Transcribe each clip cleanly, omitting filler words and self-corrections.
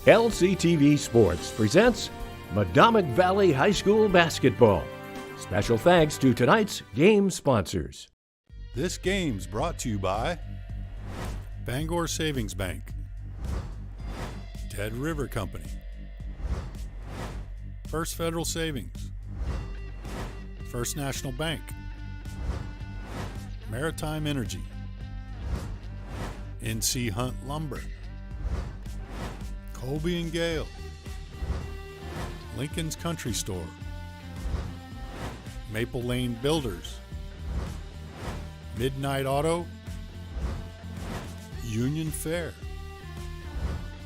LCTV Sports presents Medomak Valley High School Basketball. Special thanks to tonight's game sponsors. This game's brought to you by Bangor Savings Bank, Dead River Company, First Federal Savings, First National Bank, Maritime Energy, NC Hunt Lumber, Colby and Gale, Lincoln's Country Store, Maple Lane Builders, Midnight Auto, Union Fair,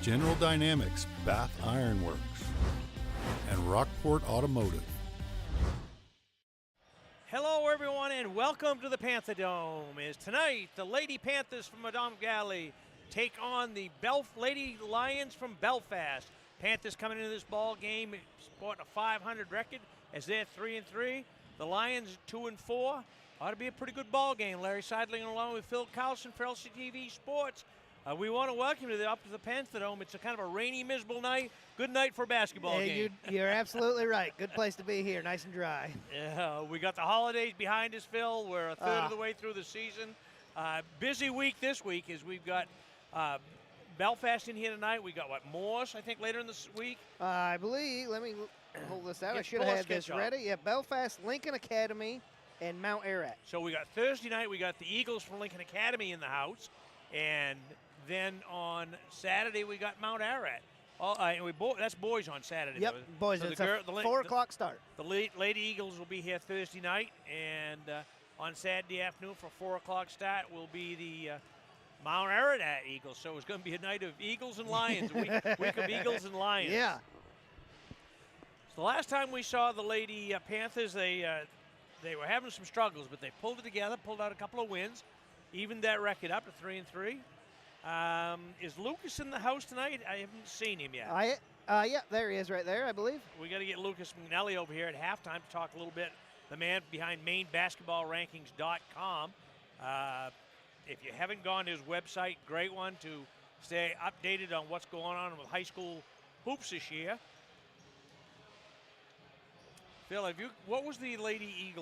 General Dynamics Bath Iron Works, and Rockport Automotive. Hello everyone and welcome to the Panther Dome. As tonight the Lady Panthers from Medomak Valley take on the Lady Lions from Belfast. Panthers coming into this ball game sporting a 500 record as they're 3-3. The Lions 2-4. Ought to be a pretty good ball game. Larry Seidling along with Phil Carlson for LCTV Sports. We want to welcome you up to the Panther Dome. It's a kind of a rainy, miserable night. Good night for a basketball game. You're absolutely right. Good place to be here, nice and dry. Yeah, we got the holidays behind us, Phil. We're a third of the way through the season. Busy week this week as we've got Belfast in here tonight. We got, Morse, I think, later in this week? I believe, let me hold this out. I should have had this ready. Yeah, Belfast, Lincoln Academy, and Mount Ararat. So we got Thursday night, we got the Eagles from Lincoln Academy in the house. And then on Saturday, we got Mount Ararat. That's boys on Saturday. Yep, boys. So it's a 4 o'clock start. The Lady Eagles will be here Thursday night, and on Saturday afternoon for 4 o'clock start will be the Mount Ararat Eagles. So it's going to be a night of Eagles and Lions, a week of Eagles and Lions. Yeah. So the last time we saw the Lady Panthers, they were having some struggles, but they pulled it together, pulled out a couple of wins, evened that record up to 3-3. Is Lucas in the house tonight? I haven't seen him yet. Yeah, there he is right there, I believe. We got to get Lucas McNally over here at halftime to talk a little bit. The man behind MaineBasketballRankings.com. If you haven't gone to his website, great one to stay updated on what's going on with high school hoops this year. Phil, what was the Lady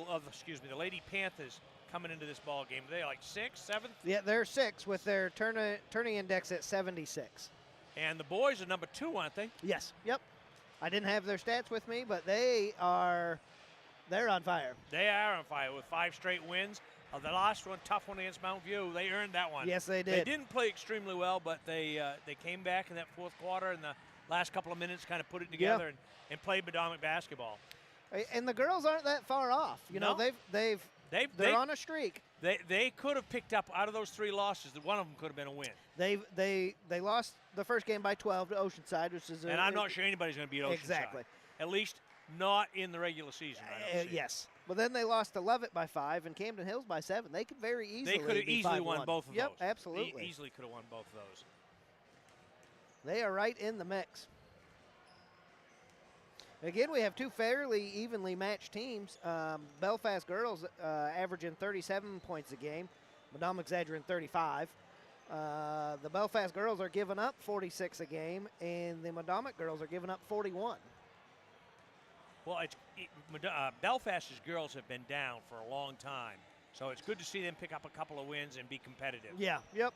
Lady Panthers coming into this ball game? Are they like 6th, 7th? Yeah, they're 6 with their turning index at 76. And the boys are number 2, aren't they? Yes. Yep. I didn't have their stats with me, but they're on fire. They are on fire with 5 straight wins. The last one, tough one against Mount View, they earned that one. Yes, they did. They didn't play extremely well, but they came back in that fourth quarter and the last couple of minutes kind of put it together and played Medomak basketball. And the girls aren't that far off. They're on a streak. They could have picked up out of those 3 losses. One of them could have been a win. They lost the first game by 12 to Oceanside, which is and I'm not sure anybody's going to beat Oceanside. Exactly. At least not in the regular season. Yes. But then they lost to Lovett by 5 and Camden Hills by 7. They could very easily. They could have easily won both of those. Yep, absolutely. Easily could have won both of those. They are right in the mix. Again, we have 2 fairly evenly matched teams. Belfast girls averaging 37 points a game. Medomak's averaging 35. The Belfast girls are giving up 46 a game, and the Medomak girls are giving up 41. Well, Belfast's girls have been down for a long time, so it's good to see them pick up a couple of wins and be competitive. Yeah, yep.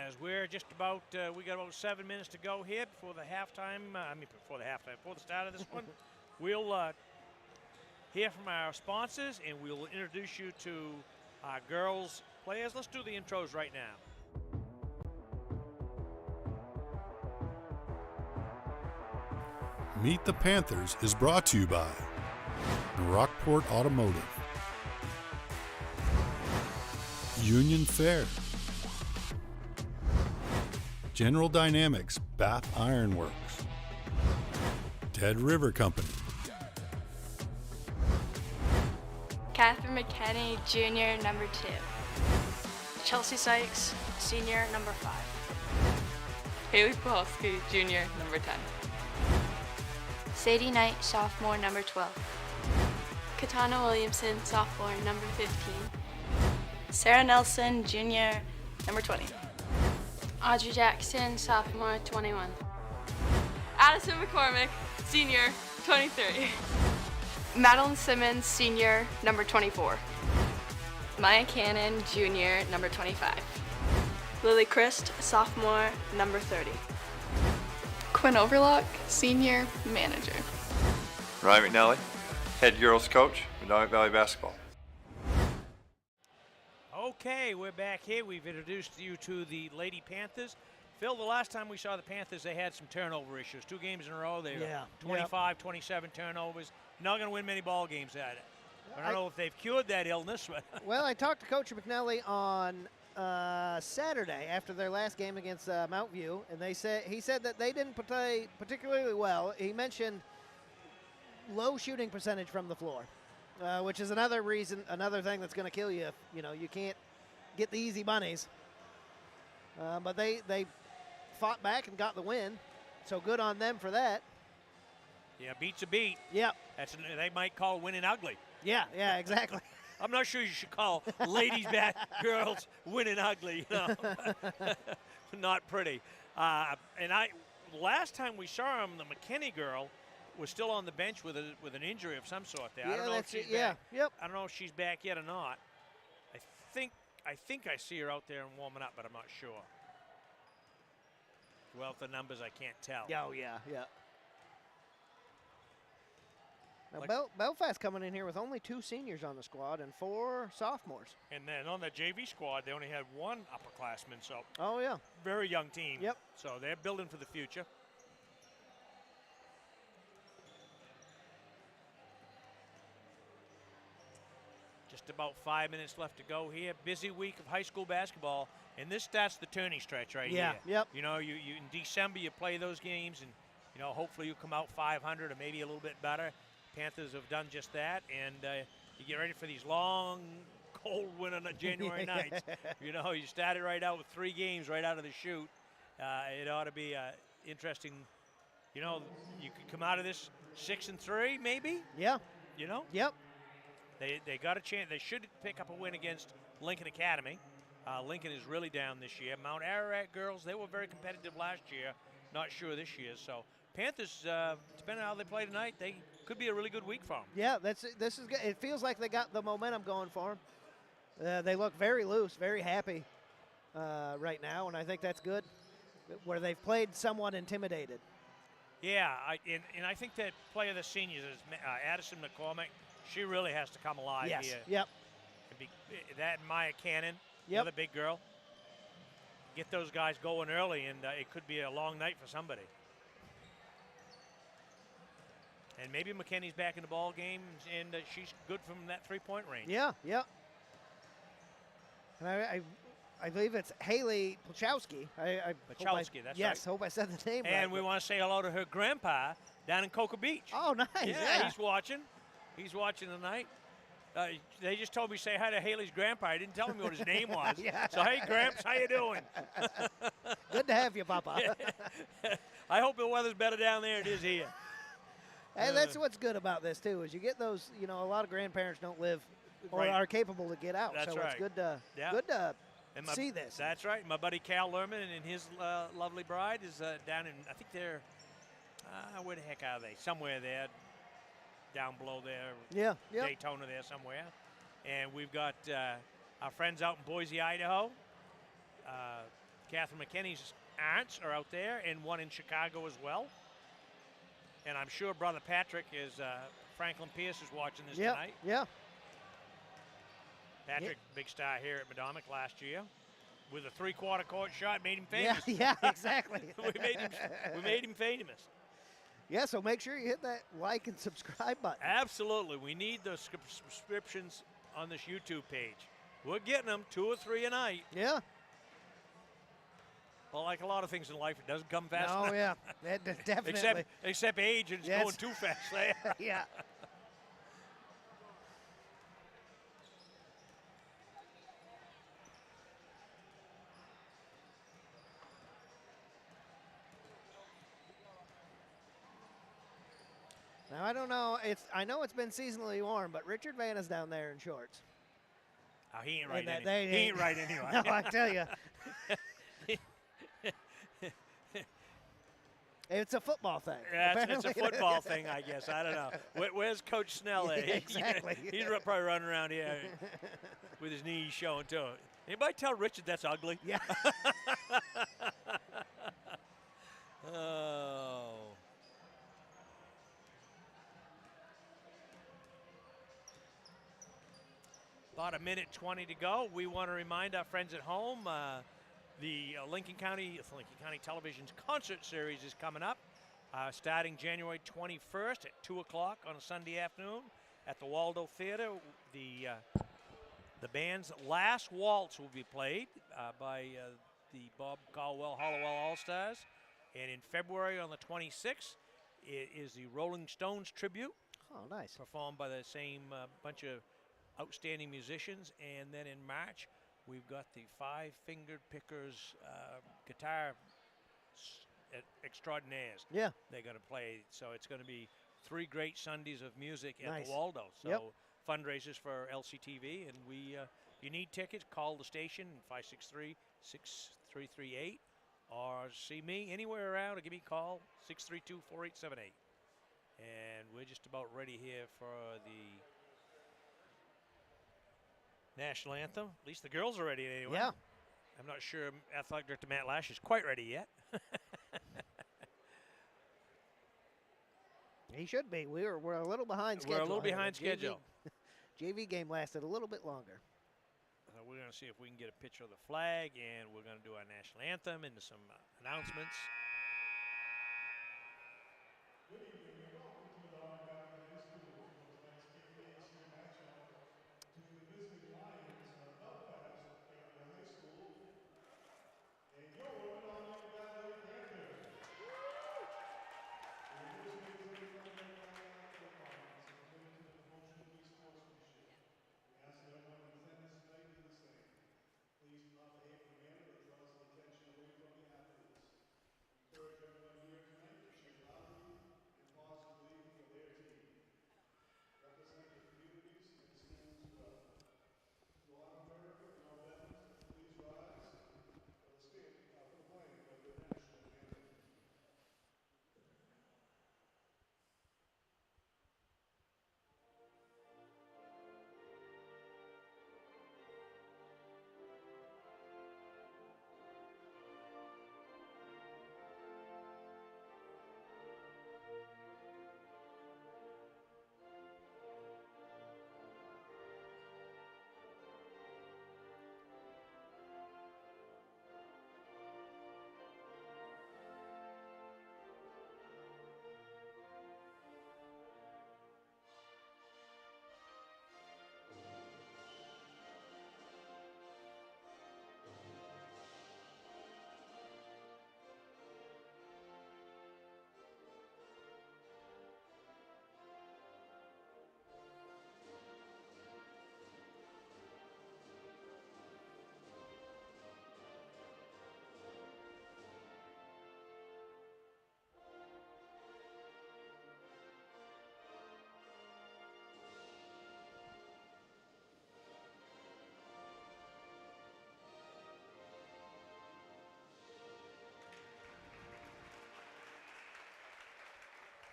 As we're just about, we got about 7 minutes to go here before the start of this one. We'll hear from our sponsors, and we'll introduce you to our girls players. Let's do the intros right now. Meet the Panthers is brought to you by Rockport Automotive, Union Fair, General Dynamics Bath Iron Works, Dead River Company, Catherine McKenney, Junior, number 2. Chelsea Sykes, Senior, number 5. Haley Pawlowski, Junior, number 10. Sadie Knight, Sophomore, number 12. Katana Williamson, Sophomore, number 15. Sarah Nelson, Junior, number 20. Audrey Jackson, sophomore, 21. Addison McCormick, senior, 23. Madeline Simmons, senior, number 24. Maya Cannon, junior, number 25. Lily Christ, sophomore, number 30. Quinn Overlock, senior, manager. Ryan McNally, head girls coach, Medomak Valley Basketball. Okay, we're back here. We've introduced you to the Lady Panthers. Phil, the last time we saw the Panthers, they had some turnover issues. 2 games in a row, they were 25, 27 turnovers. Not going to win many ball games at it. I don't know if they've cured that illness. But Well, I talked to Coach McNally on Saturday after their last game against Mount View, and he said that they didn't play particularly well. He mentioned low shooting percentage from the floor, which is another thing that's going to kill you. You can't get the easy bunnies. But they fought back and got the win, so good on them for that. yeah, beat's a beat. Yep. They might call winning ugly. Yeah, exactly. I'm not sure you should call ladies bad girls winning ugly. Not pretty. Last time we saw him, the McKinney girl was still on the bench with an injury of some sort there. I don't know if she's back. Yep. I don't know if she's back yet or not. I think I see her out there and warming up, but I'm not sure. Well, the numbers I can't tell. Oh, yeah. Now, Belfast coming in here with only 2 seniors on the squad and 4 sophomores. And then on the JV squad, they only had 1 upperclassman, so Oh, yeah. very young team. Yep. So they're building for the future. Just about 5 minutes left to go here. Busy week of high school basketball, and this starts the turning stretch right here. Yep. You know, you in December you play those games, and hopefully you come out 500 or maybe a little bit better. Panthers have done just that, and you get ready for these long, cold winter January nights. You started right out with 3 games right out of the chute. It ought to be interesting. You could come out of this 6-3 maybe. Yeah. Yep. They got a chance. They should pick up a win against Lincoln Academy. Lincoln is really down this year. Mount Ararat girls, they were very competitive last year. Not sure this year. So Panthers, depending on how they play tonight, they could be a really good week for them. Yeah, this is good. It feels like they got the momentum going for them. They look very loose, very happy right now, and I think that's good. Where they've played somewhat intimidated. Yeah, and I think that play of the seniors is Addison McCormick. She really has to come alive here. Yep. That and Maya Cannon, Yep. another big girl. Get those guys going early, and it could be a long night for somebody. And maybe McKinney's back in the ball game, and she's good from that three-point range. Yeah. And I believe it's Haley Plachowski. Plachowski, that's right. Yes, hope I said the name right. And we want to say hello to her grandpa down in Cocoa Beach. Oh, nice. Yeah, he's watching. He's watching tonight. They just told me say hi to Haley's grandpa. I didn't tell him what his name was. Yeah. So, hey, Gramps, how you doing? Good to have you, Papa. I hope the weather's better down there than it is here. And that's what's good about this, too, is you get those, a lot of grandparents don't live or Right. are capable to get out. That's so right. it's good to And see this. That's right. My buddy Cal Lerman and his lovely bride is down in, I think they're, where the heck are they? Somewhere there, down below there. Yeah. Daytona there somewhere. And we've got our friends out in Boise, Idaho. Catherine McKinney's aunts are out there, and one in Chicago as well. And I'm sure Brother Patrick is, Franklin Pierce is watching this tonight. Yeah. Patrick, big star here at Medomak last year. With a three-quarter court shot, made him famous. Yeah, exactly. we made him famous. Yeah, so make sure you hit that like and subscribe button. Absolutely. We need those subscriptions on this YouTube page. We're getting them 2 or 3 a night. Yeah. Well, like a lot of things in life, it doesn't come fast Oh, enough. yeah. Definitely. Except age, and it's Yes. going too fast there. Yeah. Now, I don't know. I know it's been seasonally warm, but Richard Vanna's down there in shorts. Oh, he ain't right And anyway. He ain't right anyway. No, I tell you. It's a football thing. Yeah, it's a apparently. football thing, I guess. I don't know. Where's Coach Snell? Yeah, exactly. He's probably running around here with his knees showing too. Anybody tell Richard that's ugly? Yeah. Oh. About a minute 20 to go. We want to remind our friends at home the Lincoln County Television's concert series is coming up starting January 21st at 2 o'clock on a Sunday afternoon at the Waldo Theater. The band's Last Waltz will be played by the Bob Caldwell Hollowell All-Stars. And in February on the 26th, it is the Rolling Stones tribute. Oh, nice. Performed by the same bunch of outstanding musicians. And then in March, we've got the Five Fingered Pickers guitar extraordinaires. Yeah. They're going to play. So it's going to be 3 great Sundays of music at Nice. the Waldo. So Yep. fundraisers for LCTV. And if you need tickets, call the station 563-6338 or see me anywhere around or give me a call 632-4878. And we're just about ready here for the national anthem. At least the girls are ready anyway. Yeah. I'm not sure Athletic Director Matt Lash is quite ready yet. He should be. We're a little behind schedule. We're a little here. behind schedule. JV game lasted a little bit longer. We're going to see if we can get a picture of the flag, and we're going to do our national anthem and some announcements. Good evening and welcome to Medomak Valley High School for tonight's KVAC matchup between the visiting Lions of Belfast Area High School and your Medomak Valley Panthers. The visiting team from the Lions are committed to the promotion of youth sportsmanship. We ask that everyone in attendance tonight do the same. Please do not behave in a manner that draws the attention away from the athletes. Encourage everyone here tonight to cheer loudly and positively for their team. Represent your communities and schools well. To honor America and our veterans, please rise for the playing of the national anthem.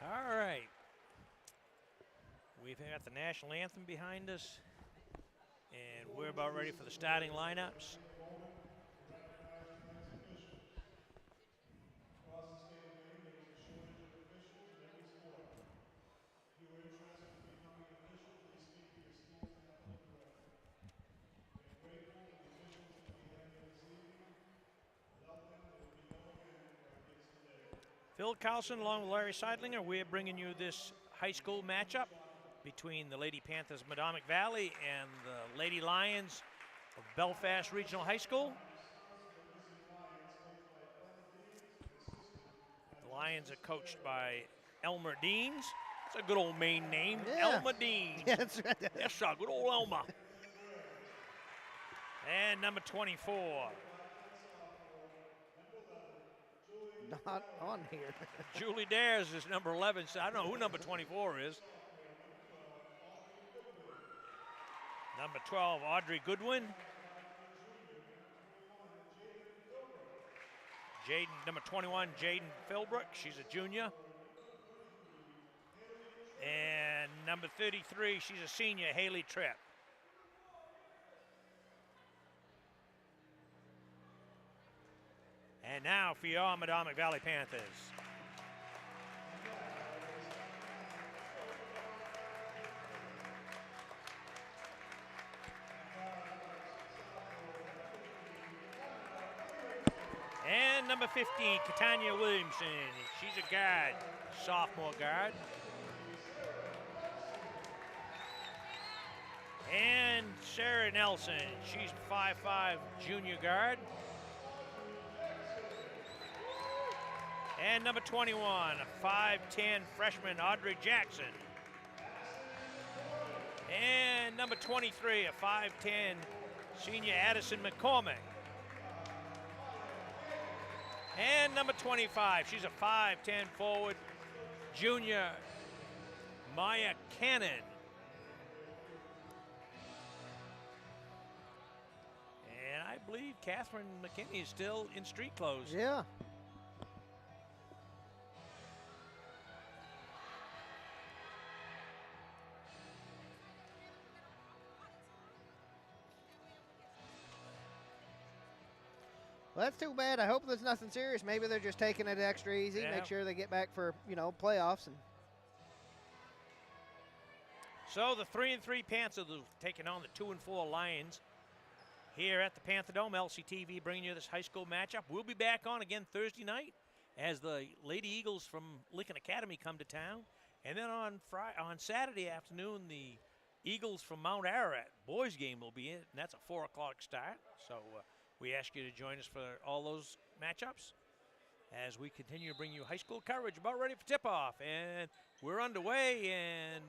All right. We've got the national anthem behind us, and we're about ready for the starting lineups. Across the state of Maine, there is a shortage of officials in every sport. If you are interested in becoming an official, please speak to your school's athletic director. We are grateful for the officials that we have here this evening. Without them, there would be no event for our kids today. Phil Carlson along with Larry Seidlinger, we're bringing you this high school matchup between the Lady Panthers of Medomak Valley and the Lady Lions of Belfast Regional High School. The Lions are coached by Elmer Deans. It's a good old Maine name, Yeah. Elmer Deans. Yeah, that's right. Yes, sir, good old Elmer. And number 24, Not on here. Julie Dares is number 11. So I don't know who number 24 is. Number 12, Audrey Goodwin. Number 21, Jaden Philbrook. She's a junior. And number 33, she's a senior, Haley Tripp. And now for your Medomak Valley Panthers. And number 15, Katanya Williamson. She's a guard, sophomore guard. And Sarah Nelson, she's 5'5", junior guard. And number 21, a 5'10" freshman, Audrey Jackson. And number 23, a 5'10" senior, Addison McCormick. And number 25, she's a 5'10" forward, junior, Maya Cannon. And I believe Catherine McKinney is still in street clothes. Yeah. Well, that's too bad. I hope there's nothing serious. Maybe they're just taking it extra easy, Yeah. make sure they get back for, playoffs. And So the 3-3 Panthers taking on the 2-4 Lions here at the Panther Dome. LCTV bringing you this high school matchup. We'll be back on again Thursday night as the Lady Eagles from Lincoln Academy come to town. And then on Saturday afternoon, the Eagles from Mount Ararat boys game will be in, and that's a 4 o'clock start. So we ask you to join us for all those matchups as we continue to bring you high school coverage. About ready for tip-off, and we're underway, and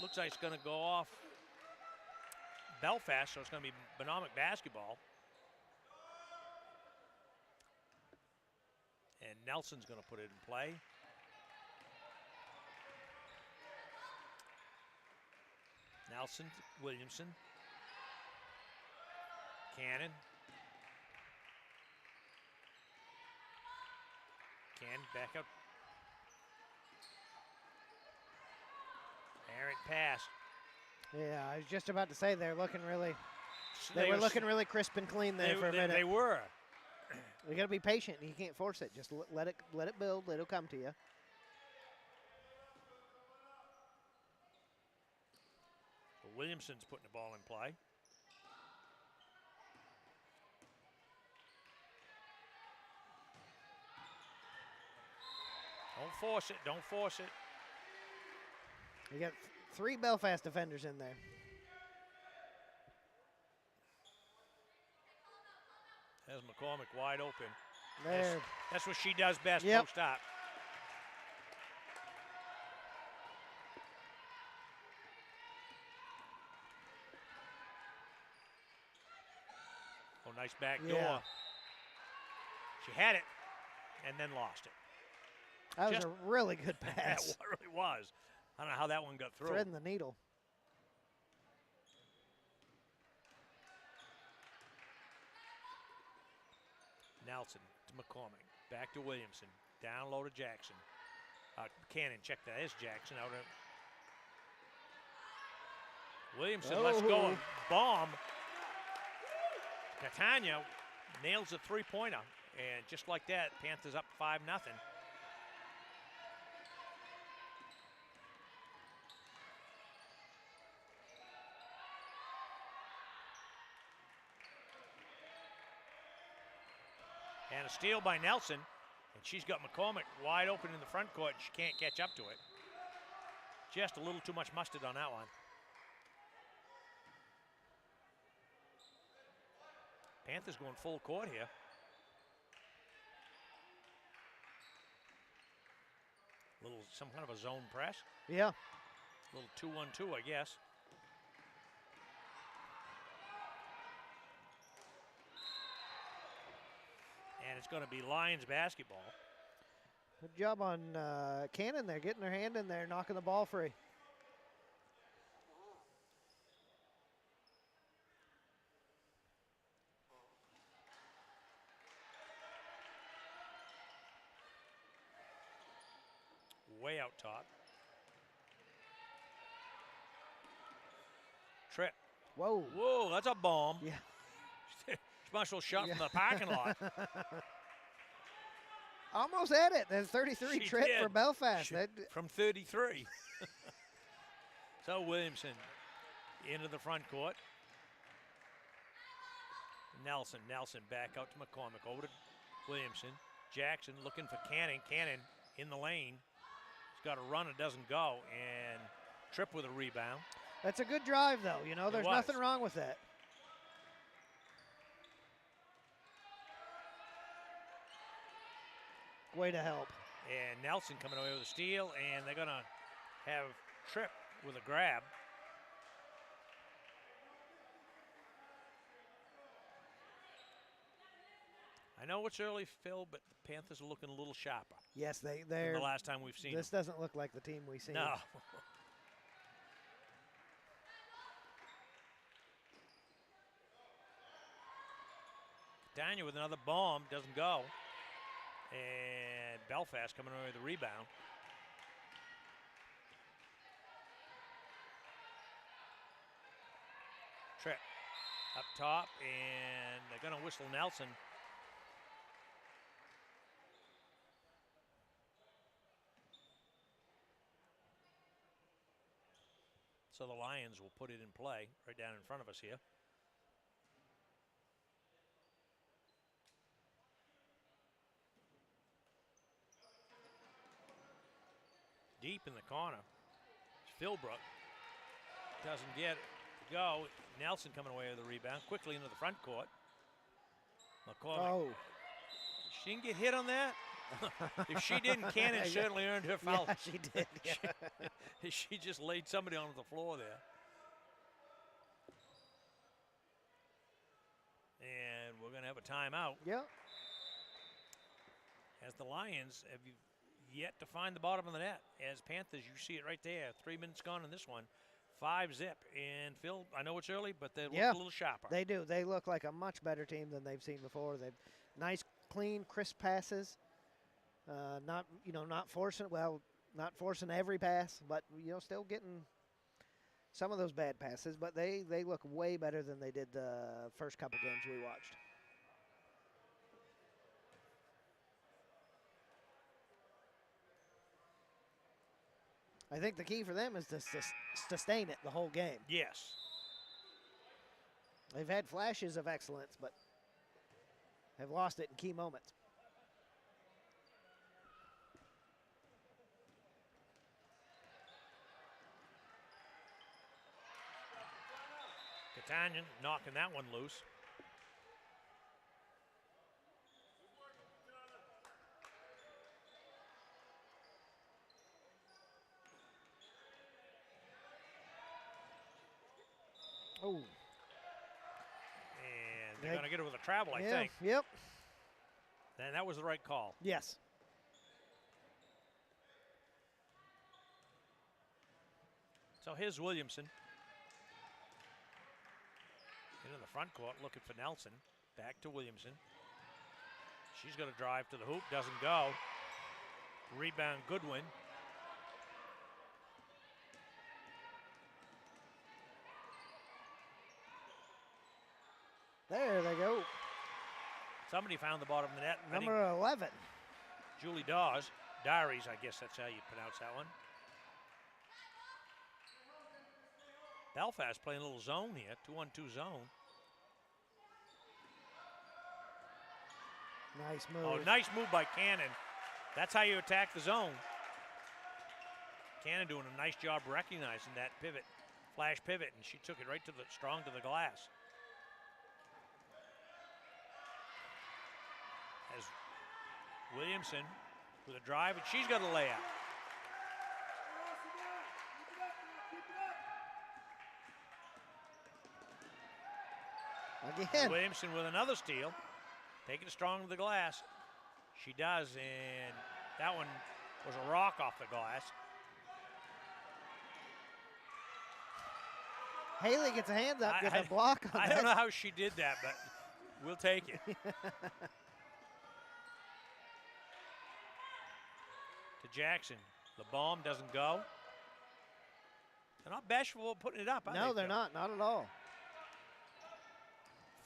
looks like it's going to go off Belfast, so it's going to be Medomak basketball. And Nelson's going to put it in play. Nelson, Williamson, Cannon. Cannon back up. Errant pass. yeah, I was just about to say they're looking really. They They were were looking really crisp and clean there for a minute. They were. You got to be patient. You can't force it. Just let it build. It'll come to you. Williamson's putting the ball in play. Don't force it. Don't force it. You got 3 Belfast defenders in there. There's McCormick wide open. There. That's what she does best, Yep. post-up. Oh, nice back door. Yeah. She had it and then lost it. That was Just- a really good That pass. really was. I don't know how that one got through. Threading the needle. Nelson to McCormick. Back to Williamson. Down low to Jackson. Cannon, check that. There's Jackson out of. Williamson, let's go. Oh. Bomb. Catania nails a three-pointer. And just like that, Panthers up 5-0. And a steal by Nelson. And she's got McCormick wide open in the front court. And she can't catch up to it. Just a little too much mustard on that one. Panthers going full court here. Some kind of a zone press. Yeah. Little 2-1-2, I guess. And it's going to be Lions basketball. Good job on Cannon there, getting her hand in there, knocking the ball free. way out top. Trip. Whoa. Whoa, that's a bomb. Yeah. She must have shot from the parking lot. Almost at it. That's 33 She trip did. for Belfast. From 33. So Williamson into the front court. Nelson back out to McCormick. Over to Williamson. Jackson looking for Cannon. Cannon in the lane. He's got a run, it doesn't go. And Tripp with a rebound. That's a good drive, though. You know, there's nothing wrong with that. Way to help. And Nelson coming away with a steal, and they're going to have Tripp with a grab. I know it's early, Phil, but the Panthers are looking a little sharper. Yes, they're. Than the last time we've seen this them. Doesn't look like the team we've seen. No. Daniel with another bomb, doesn't go. And Belfast coming away with the rebound. Tripp up top, and they're going to whistle Nelson. So the Lions will put it in play right down in front of us here. Deep in the corner. Philbrook doesn't get it to go. Nelson coming away with the rebound. Quickly into the front court. McCormick. Oh. She didn't get hit on that. If she didn't, Cannon certainly earned her foul. Yeah, she did. Yeah. She just laid somebody onto the floor there. And we're going to have a timeout. Yep. As the Lions have yet to find the bottom of the net. As Panthers, you see it right there. 3 minutes gone in this one. 5-0. And Phil, I know it's early, but they look a little sharper. They do. They look like a much better team than they've seen before. They've nice, clean, crisp passes. Not forcing. Well, not forcing every pass, but still getting some of those bad passes. But they look way better than they did the first couple games we watched. I think the key for them is to sustain it the whole game. Yes. They've had flashes of excellence, but have lost it in key moments. Catanian knocking that one loose. Oh. And they're going to get it with a travel, I think. Yep. And that was the right call. Yes. So here's Williamson. Into the front court, looking for Nelson. Back to Williamson. She's going to drive to the hoop, doesn't go. Rebound, Goodwin. There they go. Somebody found the bottom of the net. Number 11. Julie Dawes. Diaries, I guess that's how you pronounce that one. Belfast playing a little zone here, 2-on-2 zone. Nice move. Oh, nice move by Cannon. That's how you attack the zone. Cannon doing a nice job recognizing that pivot, flash pivot, and she took it right to the strong to the glass. As Williamson with a drive, and she's got a layup. Again. Williamson with another steal. Taking it strong to the glass. She does, and that one was a rock off the glass. Haley gets a hand up, gets a block on I that. don't know how she did that, but we'll take it. To Jackson. The bomb doesn't go. They're not bashful of putting it up. No, they're not at all.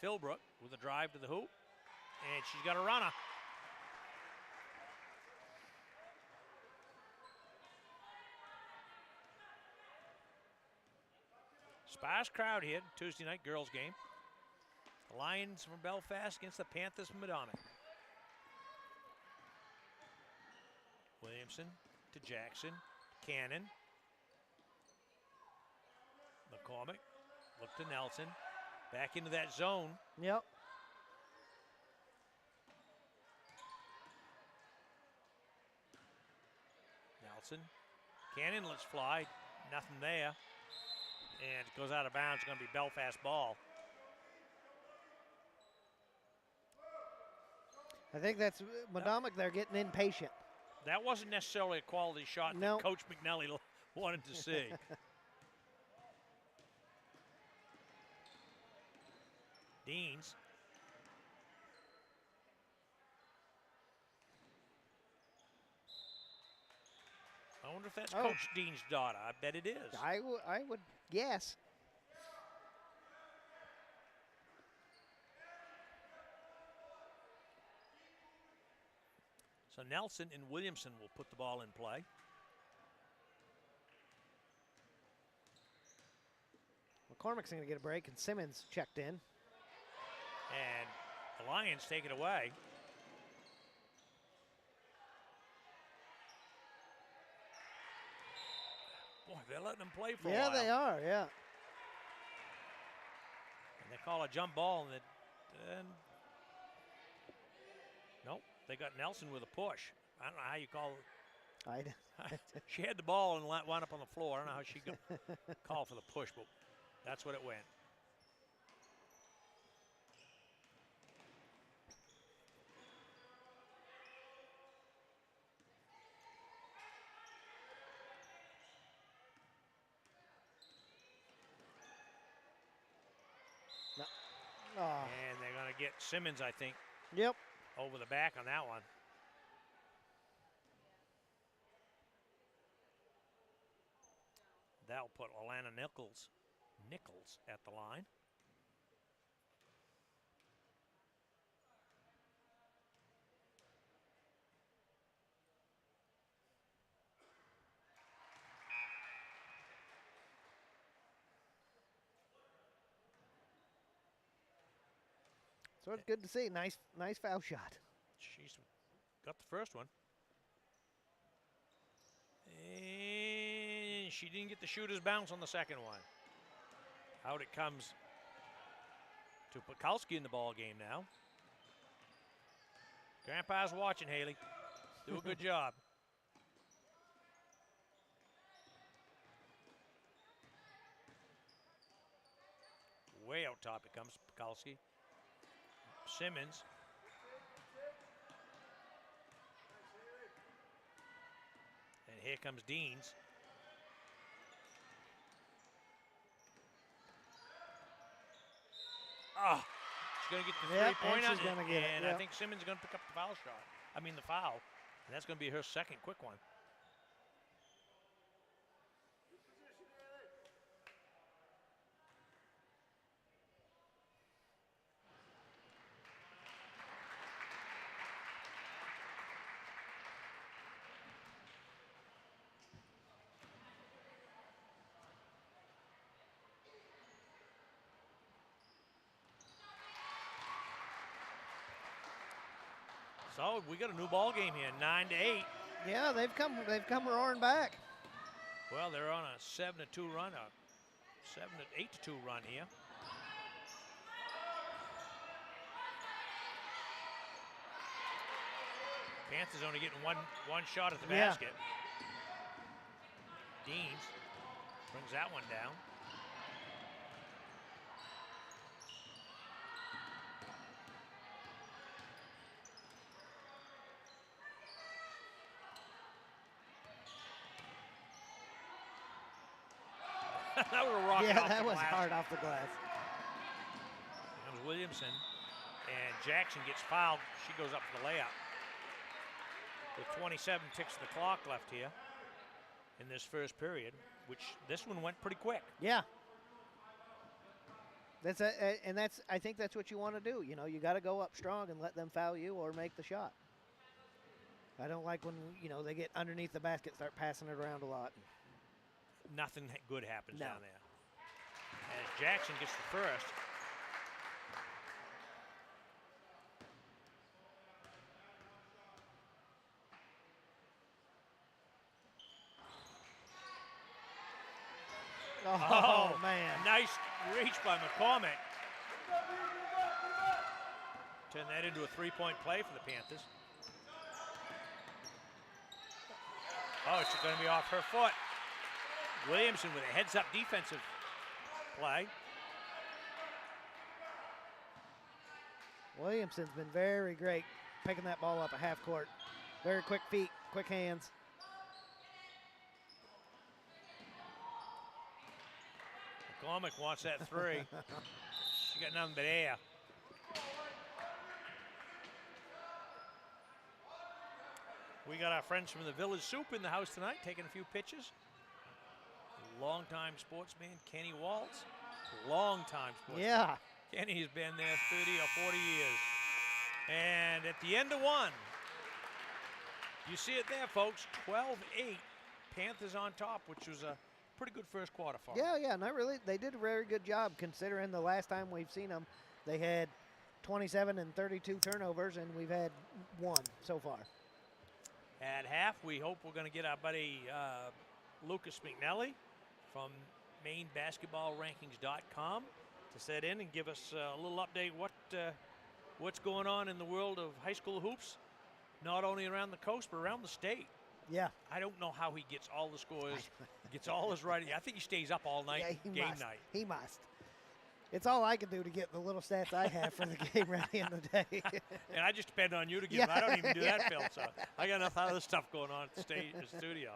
Philbrook with a drive to the hoop, and she's got a runner. Sparse crowd here, Tuesday night girls game. The Lions from Belfast against the Panthers from Medomak. Williamson to Jackson, Cannon. McCormick, look to Nelson. Back into that zone. Yep. Nelson. Cannon lets fly. Nothing there. And it goes out of bounds. It's going to be Belfast ball. I think that's Medomak. They're getting impatient. That wasn't necessarily a quality shot No. that Coach McNally wanted to see. Deans. I wonder if that's Coach Dean's daughter. I bet it is. I would guess. So Nelson and Williamson will put the ball in play. McCormick's going to get a break, and Simmons checked in. And the Lions take it away. Boy, they're letting them play for a while. Yeah, they are, yeah. And they call a jump ball, and nope, they got Nelson with a push. I don't know how you call it. She had the ball and wound up on the floor. I don't know how she called for the push, but that's what it went. No. Oh. And they're going to get Simmons, I think, Yep. over the back on that one. That'll put Alana Nichols at the line. So it's good to see. Nice foul shot. She's got the first one. And she didn't get the shooter's bounce on the second one. Out it comes to Pekulski in the ball game now. Grandpa's watching, Haley. Do a good job. Way out top it comes, Pekulski. Simmons. And here comes Deans. Oh, she's going to get the three-point and she's gonna get it, and yep. I think Simmons is going to pick up the foul shot. I mean the foul, and that's going to be her second quick one. So we got a new ball game here, 9-8. Yeah, they've come roaring back. Well, they're on a 7-2 run, a 8-2 run here. Panthers only getting one shot at the basket. Deans brings that one down. That was a rocket Yeah, off that the was glass. hard off the glass. That was Williamson. And Jackson gets fouled. She goes up for the layup. With 27 ticks of the clock left here. in this first period, which this one went pretty quick. Yeah. I think that's what you want to do. You know, you got to go up strong and let them foul you or make the shot. I don't like when, you know, they get underneath the basket, start passing it around a lot. Nothing good happens No. down there. As Jackson gets the first. Oh, man. Nice reach by McCormick. Turn that into a three-point play for the Panthers. Oh, it's going to be off her foot. Williamson with a heads-up defensive play. Williamson's been very great picking that ball up at half court. Very quick feet, quick hands. McCormick wants that three. She got nothing but air. We got our friends from the Village Soup in the house tonight taking a few pictures. Longtime sportsman Kenny Waltz. Longtime sportsman. Yeah. Kenny's been there 30 or 40 years. And at the end of one, you see it there, folks, 12-8. Panthers on top, which was a pretty good first quarter for them. Yeah, not really. They did a very good job considering the last time we've seen them, they had 27 and 32 turnovers, and we've had one so far. At half, we hope we're going to get our buddy Lucas McNelly from MaineBasketballRankings.com to set in and give us a little update what's going on in the world of high school hoops, not only around the coast but around the state. Yeah. I don't know how he gets all the scores, gets all his writing. I think he stays up all night, game night. He must. It's all I can do to get the little stats I have for the game ready in the day. And I just depend on you to give them. I don't even do that, Phil. So I got enough other stuff going on at the studio.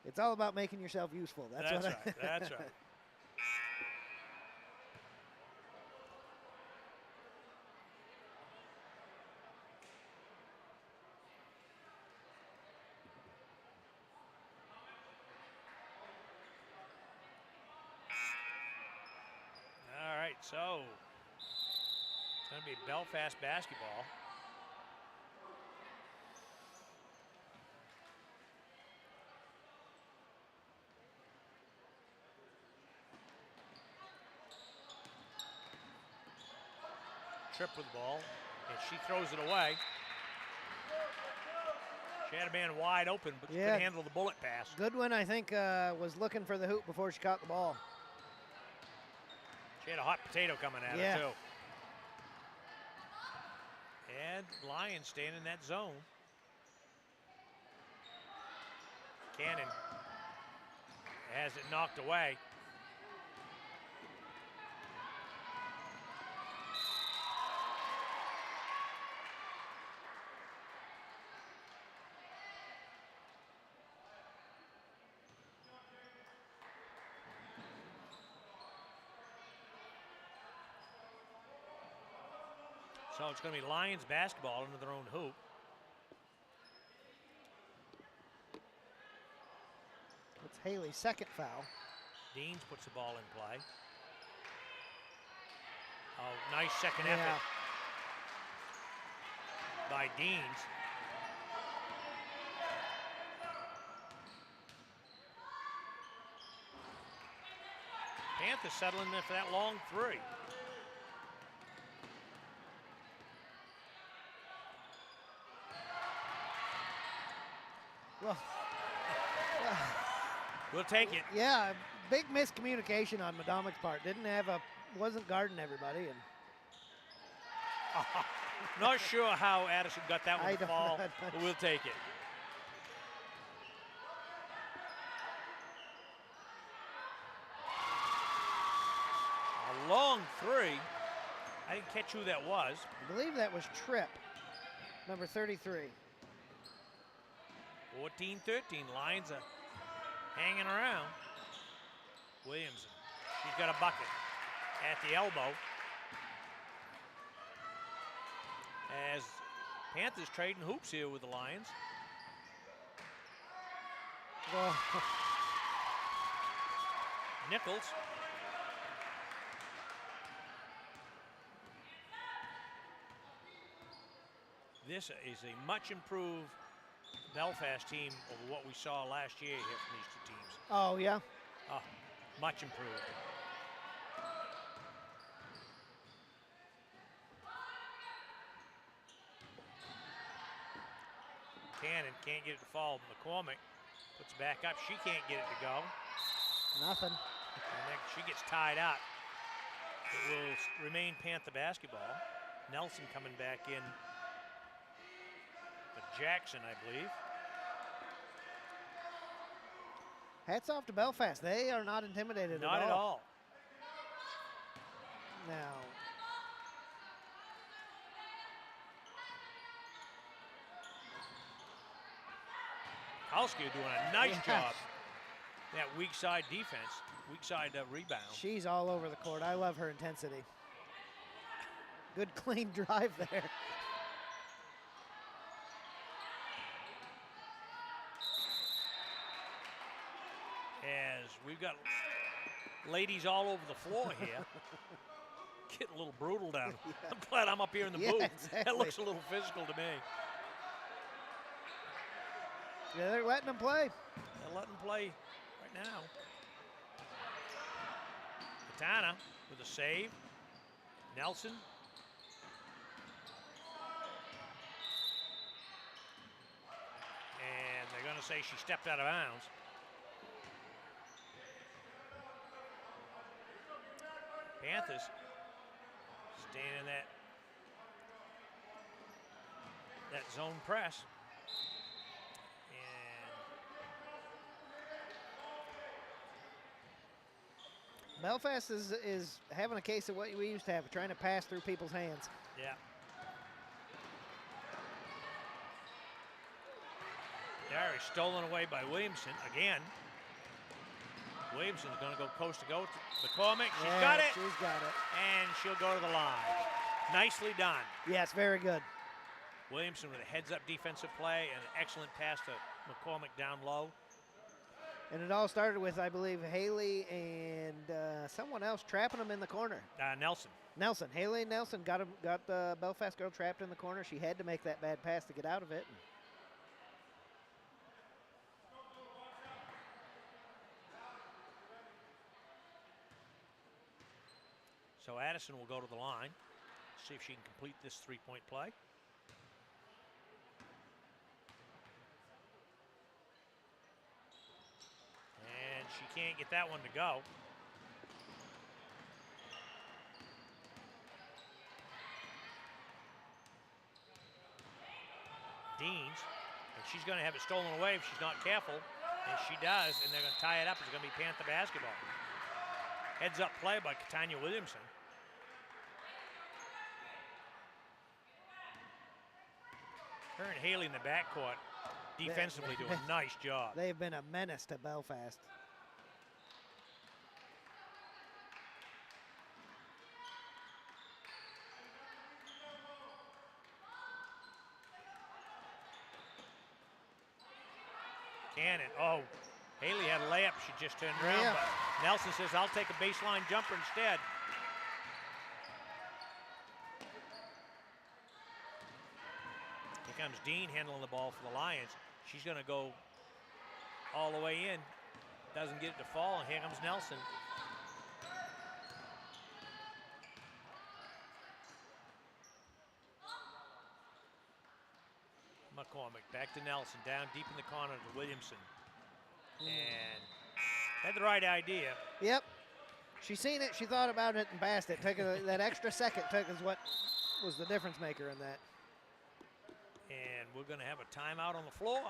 It's all about making yourself useful. That's right. what That's right. All right, so it's going to be Belfast basketball. Trip with the ball, and she throws it away. She had a man wide open, but she couldn't handle the bullet pass. Goodwin, I think, was looking for the hoop before she caught the ball. She had a hot potato coming at her, too. And Lions staying in that zone. Cannon has it knocked away. So it's going to be Lions basketball into their own hoop. It's Haley's second foul. Deans puts the ball in play. Oh, nice second effort by Deans. Panthers settling in for that long three. We'll take it. Yeah, big miscommunication on Medomac's part. Wasn't guarding everybody. And not sure how Addison got that one to fall, but we'll take it. A long three. I didn't catch who that was. I believe that was Tripp, number 33. 14-13. Lions are hanging around. Williamson. She's got a bucket at the elbow. As Panthers trading hoops here with the Lions. Oh, Nichols. This is a much improved Belfast team over what we saw last year here from these two teams. oh yeah. Oh, much improved. Cannon can't get it to fall. McCormick puts it back up. She can't get it to go. Nothing. And then she gets tied up. It will remain Panther basketball. Nelson coming back in for Jackson, I believe. Hats off to Belfast. They are not intimidated Not at at all. Now, Kalski doing a nice Yes. job. That weak side defense, weak side rebound. she's all over the court. I love her intensity. Good clean drive there. As we've got ladies all over the floor here. Getting a little brutal down. I'm glad I'm up here in the Yeah, booth. exactly. That looks a little physical to me. Yeah, they're letting them play. They're letting play right now. Katana with a save. Nelson. And they're going to say she stepped out of bounds. Panthers staying in that zone press. And Belfast is having a case of what we used to have, trying to pass through people's hands. yeah. There, stolen away by Williamson again. Williamson's going to go coast to go to McCormick. She's Yeah, got it. She's got it. And she'll go to the line. Nicely done. Yes, very good. Williamson with a heads-up defensive play and an excellent pass to McCormick down low. And it all started with, I believe, Haley and someone else trapping them in the corner. Nelson. Nelson. Haley and Nelson got the Belfast girl trapped in the corner. She had to make that bad pass to get out of it. So Addison will go to the line, see if she can complete this three-point play. And she can't get that one to go. Deans, and she's going to have it stolen away if she's not careful, and she does, and they're going to tie it up. It's going to be Panther basketball. Heads up play by Katanya Williamson. Her and Haley in the backcourt defensively do a nice job. They've been a menace to Belfast. Cannon. Oh, Haley had a layup. She just turned around. Yeah. But Nelson says, I'll take a baseline jumper instead. Here comes Dean handling the ball for the Lions. She's going to go all the way in. Doesn't get it to fall, and here comes Nelson. McCormick back to Nelson, down deep in the corner to Williamson. And had the right idea. Yep. She seen it, she thought about it, and passed it. That extra second is what was the difference maker in that. And we're going to have a timeout on the floor.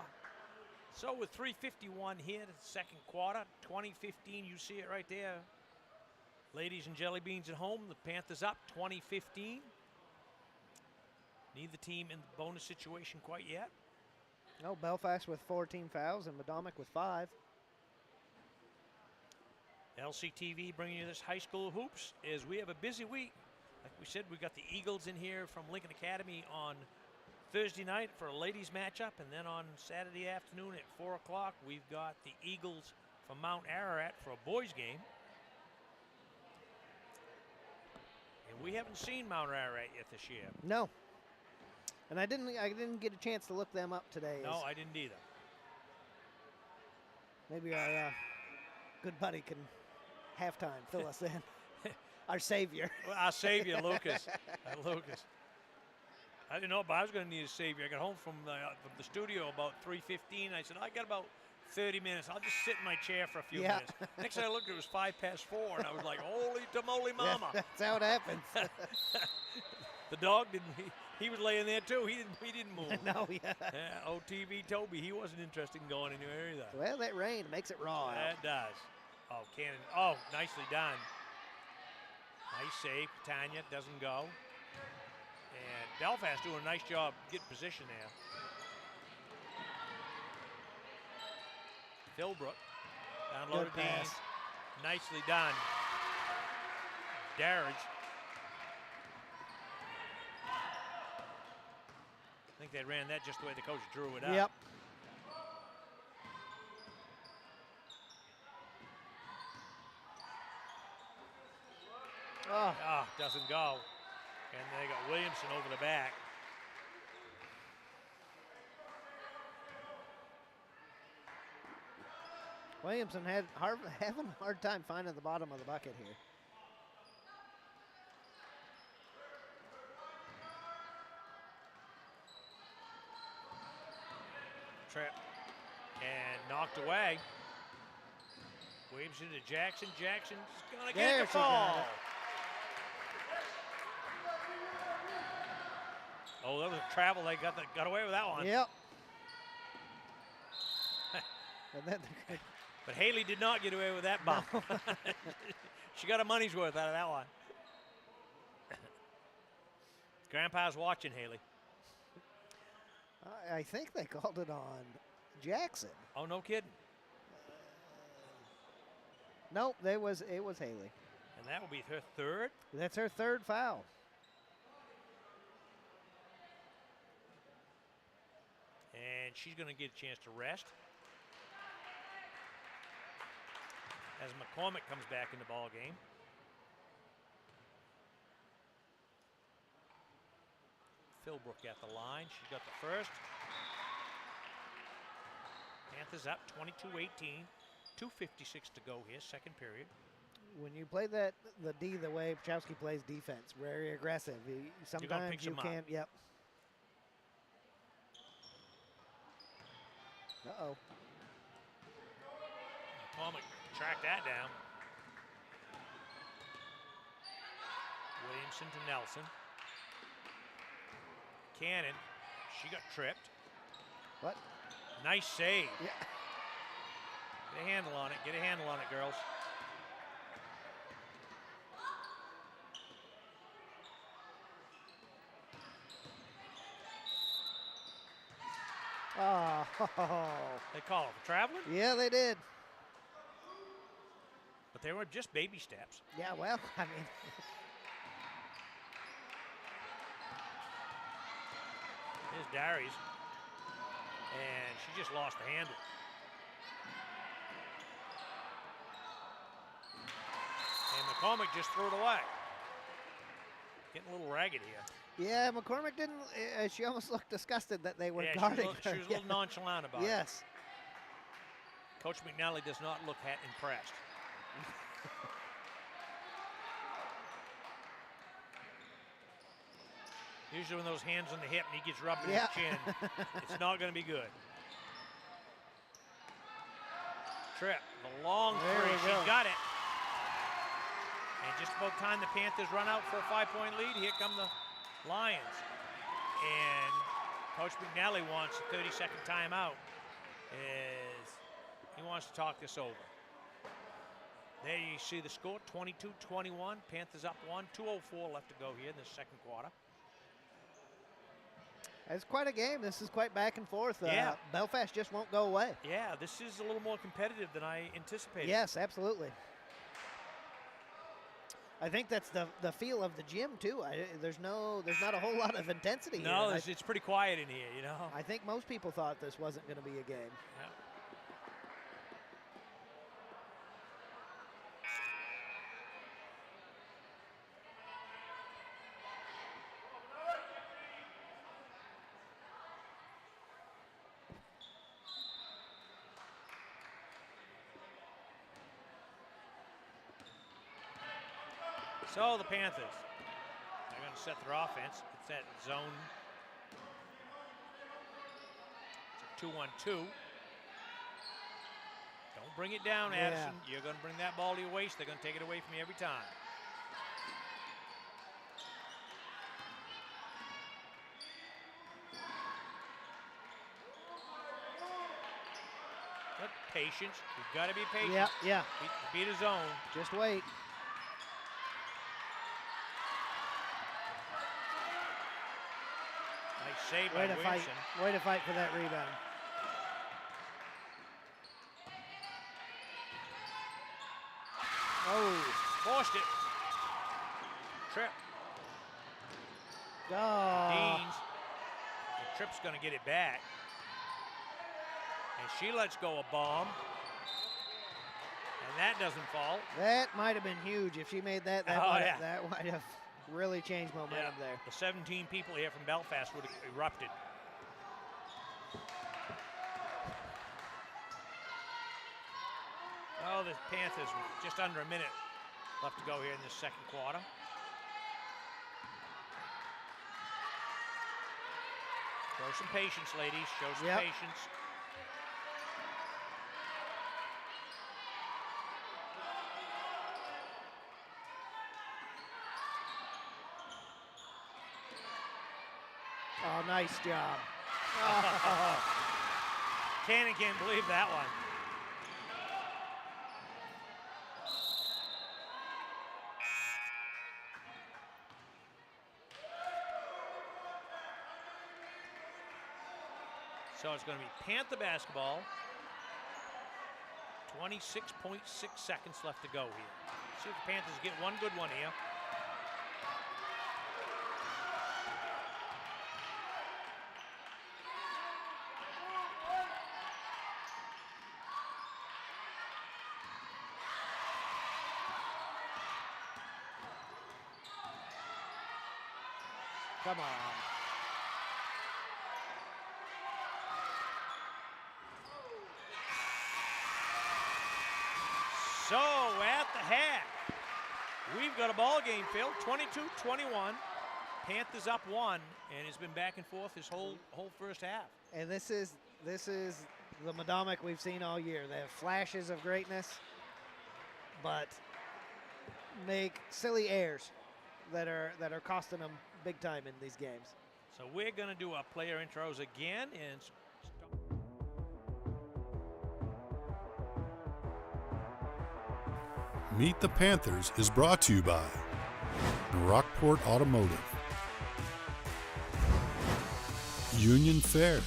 So with 3:51 here, the second quarter, 2015, you see it right there. Ladies and jelly beans at home, the Panthers up 2015. Neither team in the bonus situation quite yet. No, Belfast with 14 fouls and Medomak with 5. LCTV bringing you this high school hoops as we have a busy week. Like we said, we got the Eagles in here from Lincoln Academy on Thursday night for a ladies matchup, and then on Saturday afternoon at 4 o'clock, we've got the Eagles from Mount Ararat for a boys game. And we haven't seen Mount Ararat yet this year. No. And I didn't get a chance to look them up today. No, I didn't either. Maybe our good buddy can halftime fill us in. Our savior. Well, our savior, Lucas. Lucas. I didn't know, but I was going to need a savior. I got home from the studio about 3:15. I said, I got about 30 minutes. I'll just sit in my chair for a few minutes. Next thing I looked, it was 4:05, and I was like, holy tamale mama. That's how it happens. The dog didn't. He was laying there too. He didn't move. No, yeah. OTV Toby, he wasn't interested in going anywhere either. Well, that rain makes it raw. That does. Oh, Cannon. Oh, nicely done. Nice save. Tanya doesn't go. And Belfast doing a nice job getting position there. Philbrook. Downloaded pass. Nicely done. Darridge. I think they ran that just the way the coach drew it up. Yep. Oh, doesn't go. And they got Williamson over the back. Williamson having a hard time finding the bottom of the bucket here. Trip. And knocked away. Williamson to Jackson. Jackson's going to get the ball. Oh, that was a travel. They got away with that one. Yep. And then but Haley did not get away with that bump. No. She got her money's worth out of that one. Grandpa's watching, Haley. I think they called it on Jackson. Oh, no kidding. Nope, it was Haley. And that will be her third? That's her third foul. And she's going to get a chance to rest. As McCormick comes back in the ball game. Philbrook at the line. She got the first. Panthers up 22-18. 2:56 to go here, second period. When you play the D the way Pachowski plays defense, very aggressive. Sometimes you can't. Yep. Uh-oh. McCormick tracked that down. Williamson to Nelson. Cannon, she got tripped. What? Nice save. Yeah. Get a handle on it. Get a handle on it, girls. Oh. They call it for traveling? Yeah, they did. But they were just baby steps. Yeah, well, I mean. Here's Darius. And she just lost the handle. And McCormick just threw it away. Getting a little ragged here. Yeah, McCormick didn't. She almost looked disgusted that they were guarding her. She was a little nonchalant about it. Yes. Coach McNally does not look impressed. Usually when those hands on the hip and he gets rubbed in his chin, it's not going to be good. Tripp, the long three, she's got it. And just about time the Panthers run out for a 5-point lead, here come the Lions. And Coach McNally wants a 30-second timeout as he wants to talk this over. There you see the score, 22-21. Panthers up 1, 2:04 left to go here in the second quarter. It's quite a game. This is quite back and forth. Yeah. Belfast just won't go away. Yeah, this is a little more competitive than I anticipated. Yes, absolutely. I think that's the feel of the gym too. There's not a whole lot of intensity here. No, it's pretty quiet in here, you know. I think most people thought this wasn't going to be a game. Yeah. So the Panthers, they're going to set their offense. It's that zone. It's a 2-1-2. Don't bring it down, Addison. You're going to bring that ball to your waist. They're going to take it away from you every time. But patience. You've got to be patient. Yeah. Beat a zone. Just wait. Nice save by Wilson. Way to fight for that rebound. Oh. Forced it. Trip. Oh. Deans. The Trip's going to get it back. And she lets go a bomb. And that doesn't fall. That might have been huge if she made that. That might have really changed momentum there. The 17 people here from Belfast would have erupted. Oh, the Panthers with just under a minute left to go here in this second quarter. Show some patience, ladies. Show some patience. Oh, nice job. Cannon can't believe that one. So it's going to be Panther basketball. 26.6 seconds left to go here. See if the Panthers get one good one here. Come on. So at the half, we've got a ball game, Phil. 22-21. Panthers up one, and it's been back and forth this whole first half. And this is the Medomak we've seen all year. They have flashes of greatness, but make silly errors that are costing them big time in these games. So we're going to do our player intros again and Meet the Panthers is brought to you by Rockport Automotive, Union Fair,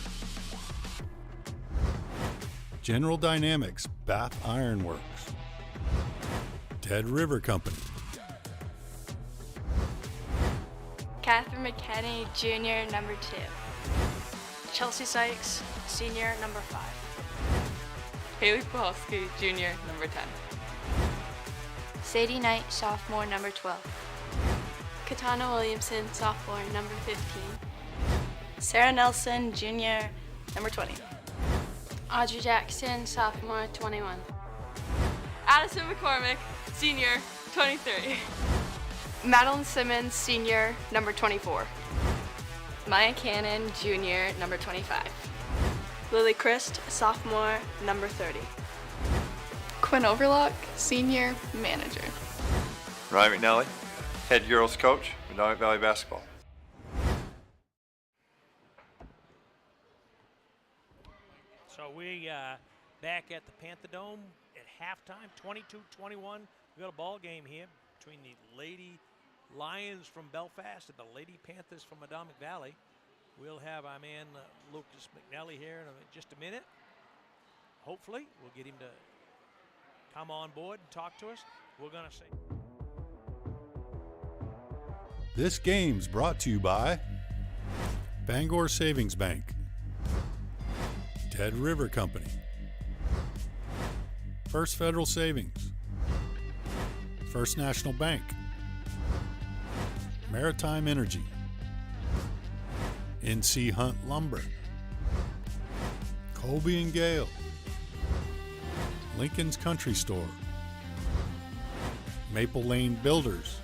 General Dynamics Bath Iron Works, Dead River Company, Catherine McKenney, junior, number 2. Chelsea Sykes, senior, number 5. Haley Pawlowski, junior, number 10. Sadie Knight, sophomore, number 12. Katana Williamson, sophomore, number 15. Sarah Nelson, junior, number 20. Audrey Jackson, sophomore, 21. Addison McCormick, senior, 23. Madeline Simmons, senior, number 24. Maya Cannon, junior, number 25. Lily Christ, sophomore, number 30. Quinn Overlock, senior, manager. Ryan McNally, head girls coach, Medomak Valley Basketball. so we back at the Panther Dome at halftime, 22-21. We've got a ball game here between the Lady Lions from Belfast and the Lady Panthers from Medomak Valley. We'll have our man Lucas McNally here in just a minute. Hopefully, we'll get him to come on board and talk to us. We're going to say... This game's brought to you by Bangor Savings Bank, Ted River Company, First Federal Savings, First National Bank, Maritime Energy, NC Hunt Lumber, Colby and Gale, Lincoln's Country Store, Maple Lane Builders,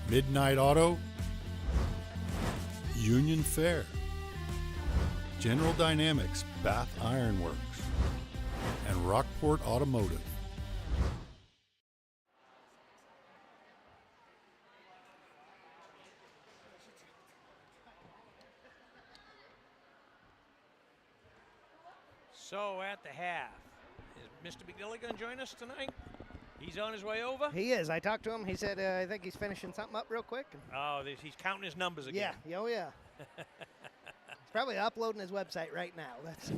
Midnight Auto, Union Fair, General Dynamics Bath Iron Works, and Rockport Automotive. So at the half, is Mr. McNilly going to join us tonight? He's on his way over? He is. I talked to him. He said, I think he's finishing something up real quick. Oh, he's counting his numbers again. Yeah. Oh, yeah. He's probably uploading his website right now. That's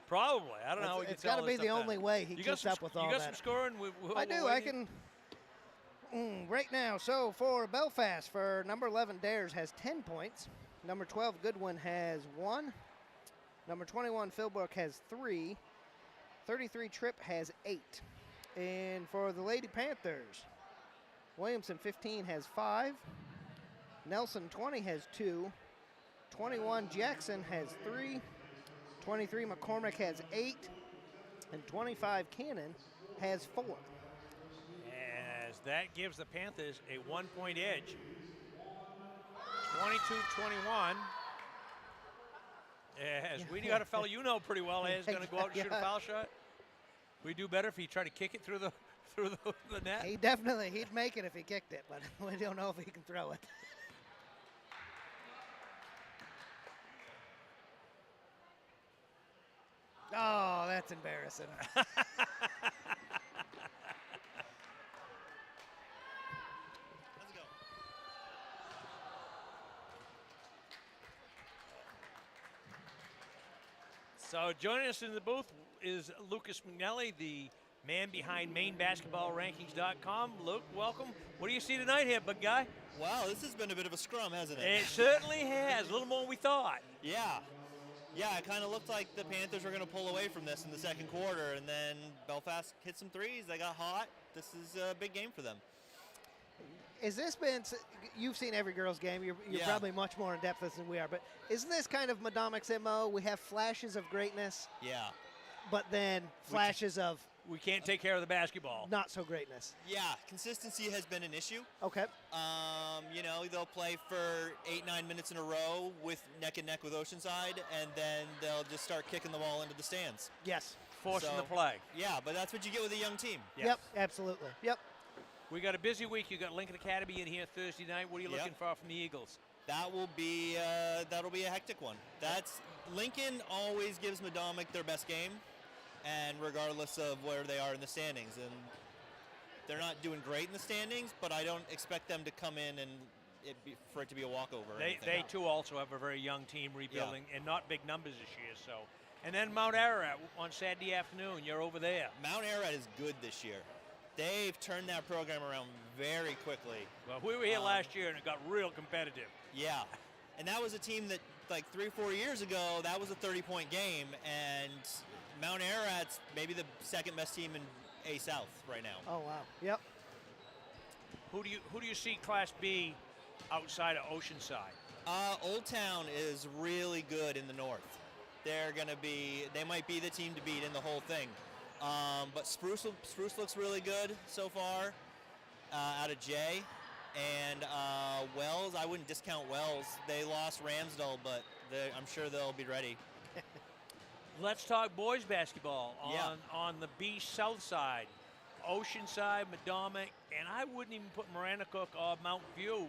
Probably. I don't know how we can It's got to tell be this the stuff only now. way he keeps up with all that. You got some scoring? I do. I can. Right now. So for Belfast, for number 11, Dares has 10 points. Number 12, Goodwin has 1. Number 21, Philbrook has 3. 33, Tripp has 8. And for the Lady Panthers, Williamson 15 has 5. Nelson 20 has 2. 21, Jackson has 3. 23, McCormick has 8. And 25, Cannon has 4. As that gives the Panthers a 1-point edge. 22-21. As we got a fellow you know pretty well is going to go out and shoot a foul shot. We do better if he tried to kick it through the net. He'd make it if he kicked it, but we don't know if he can throw it. Oh, that's embarrassing. So joining us in the booth is Lucas McNelly, the man behind MainBasketballRankings.com. Luke, welcome. What do you see tonight here, big guy? Wow, this has been a bit of a scrum, hasn't it? It certainly has, a little more than we thought. Yeah. Yeah, it kind of looked like the Panthers were going to pull away from this in the second quarter, and then Belfast hit some threes. They got hot. This is a big game for them. Has this been, you've seen every girls' game, you're Yeah. probably much more in depth than we are, but isn't this kind of Medomac's MO? We have flashes of greatness, Yeah. but then flashes of We can't take care of the basketball. not so greatness. Yeah, consistency has been an issue. Okay. You know, they'll play for 8-9 minutes in a row with neck and neck with Oceanside, and then they'll just start kicking the ball into the stands. Yes. Forcing So- the play. Yeah, but that's what you get with a young team. Yes. Yep, absolutely. Yep. We got a busy week. You got Lincoln Academy in here Thursday night. What are you Yep. looking for from the Eagles? That will be that'll be a hectic one. That's Lincoln always gives Medomak their best game, and regardless of where they are in the standings, and they're not doing great in the standings, but I don't expect them to come in and for it to be a walkover. or anything. They too also have a very young team rebuilding and not big numbers this year. So, and then Mount Ararat on Saturday afternoon. You're over there. Mount Ararat is good this year. They've turned that program around very quickly. Well, we were here last year and it got real competitive. Yeah, and that was a team that like 3 or 4 years ago that was a 30-point game, and Mount Ararat's maybe the second best team in A South right now. Oh, wow. Yep. Who do you see Class B outside of Oceanside? Old Town is really good in the north. They might be the team to beat in the whole thing. But Spruce looks really good so far out of J. And Wells, I wouldn't discount Wells. They lost Ramsdale, but I'm sure they'll be ready. Let's talk boys basketball Yeah. on the B South side. Oceanside, Medomak, and I wouldn't even put Maranacook or Mount View.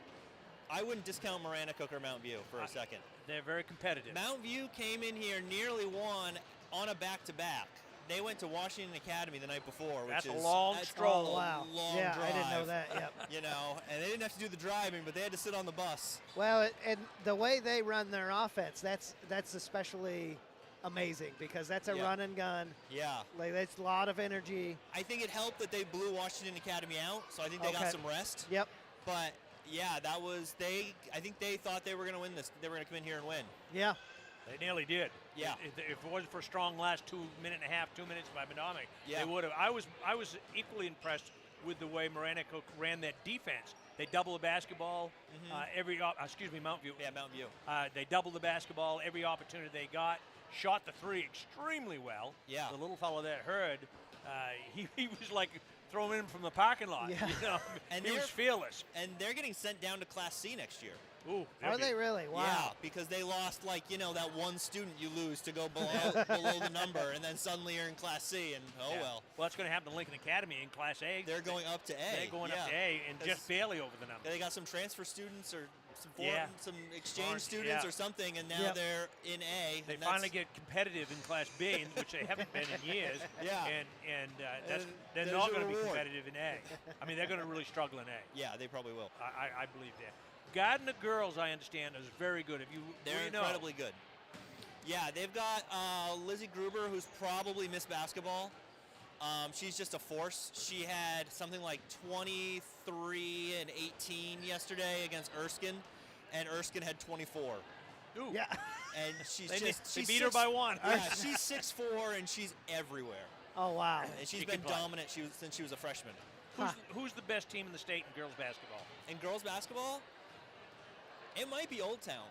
I wouldn't discount Maranacook or Mount View for a second. They're very competitive. Mount View came in here, nearly won on a back-to-back. They went to Washington Academy the night before, which That's a is long that's stroll. a Wow. long Yeah, drive. I didn't know that. Yep. You know, and they didn't have to do the driving, but they had to sit on the bus. Well, and the way they run their offense, that's especially amazing because that's a Yeah. run and gun. Yeah. Like that's a lot of energy. I think it helped that they blew Washington Academy out, so I think they Okay. got some rest. Yep. But Yeah, that was I think they thought they were going to win this. They were going to come in here and win. Yeah. They nearly did. Yeah. If it wasn't for a strong last 2 minutes by Medomak, Yeah. they would have. I was equally impressed with the way Moranico ran that defense. They double the basketball Mount View. Yeah, Mount View. They doubled the basketball every opportunity they got. Shot the three extremely well. Yeah. The little fellow that heard, he was like throwing him from the parking lot. Yeah. You know? And he was fearless. And they're getting sent down to Class C next year. Ooh, Are they really? Wow. Yeah, because they lost, that one student you lose to go below the number, and then suddenly you're in Class C, and well. Well, that's going to happen to Lincoln Academy in Class A. They're going up to A. They're going up to A and just barely over the number. They got some transfer students or some exchange students or something, and now they're in A. They finally get competitive in Class B, which they haven't been in years. Yeah. And they're not going to be competitive in A. I mean, they're going to really struggle in A. Yeah, they probably will. I believe that. Gardner girls, I understand, is very good. They're incredibly good. Yeah, they've got Lizzie Gruber, who's probably missed basketball. She's just a force. She had something like 23 and 18 yesterday against Erskine, and Erskine had 24. Ooh. Yeah. And she's they beat her by one. Yeah, she's 6'4", and she's everywhere. Oh, wow. And she's been dominant since she was a freshman. Who's the best team in the state in girls basketball? In girls basketball, it might be Old Town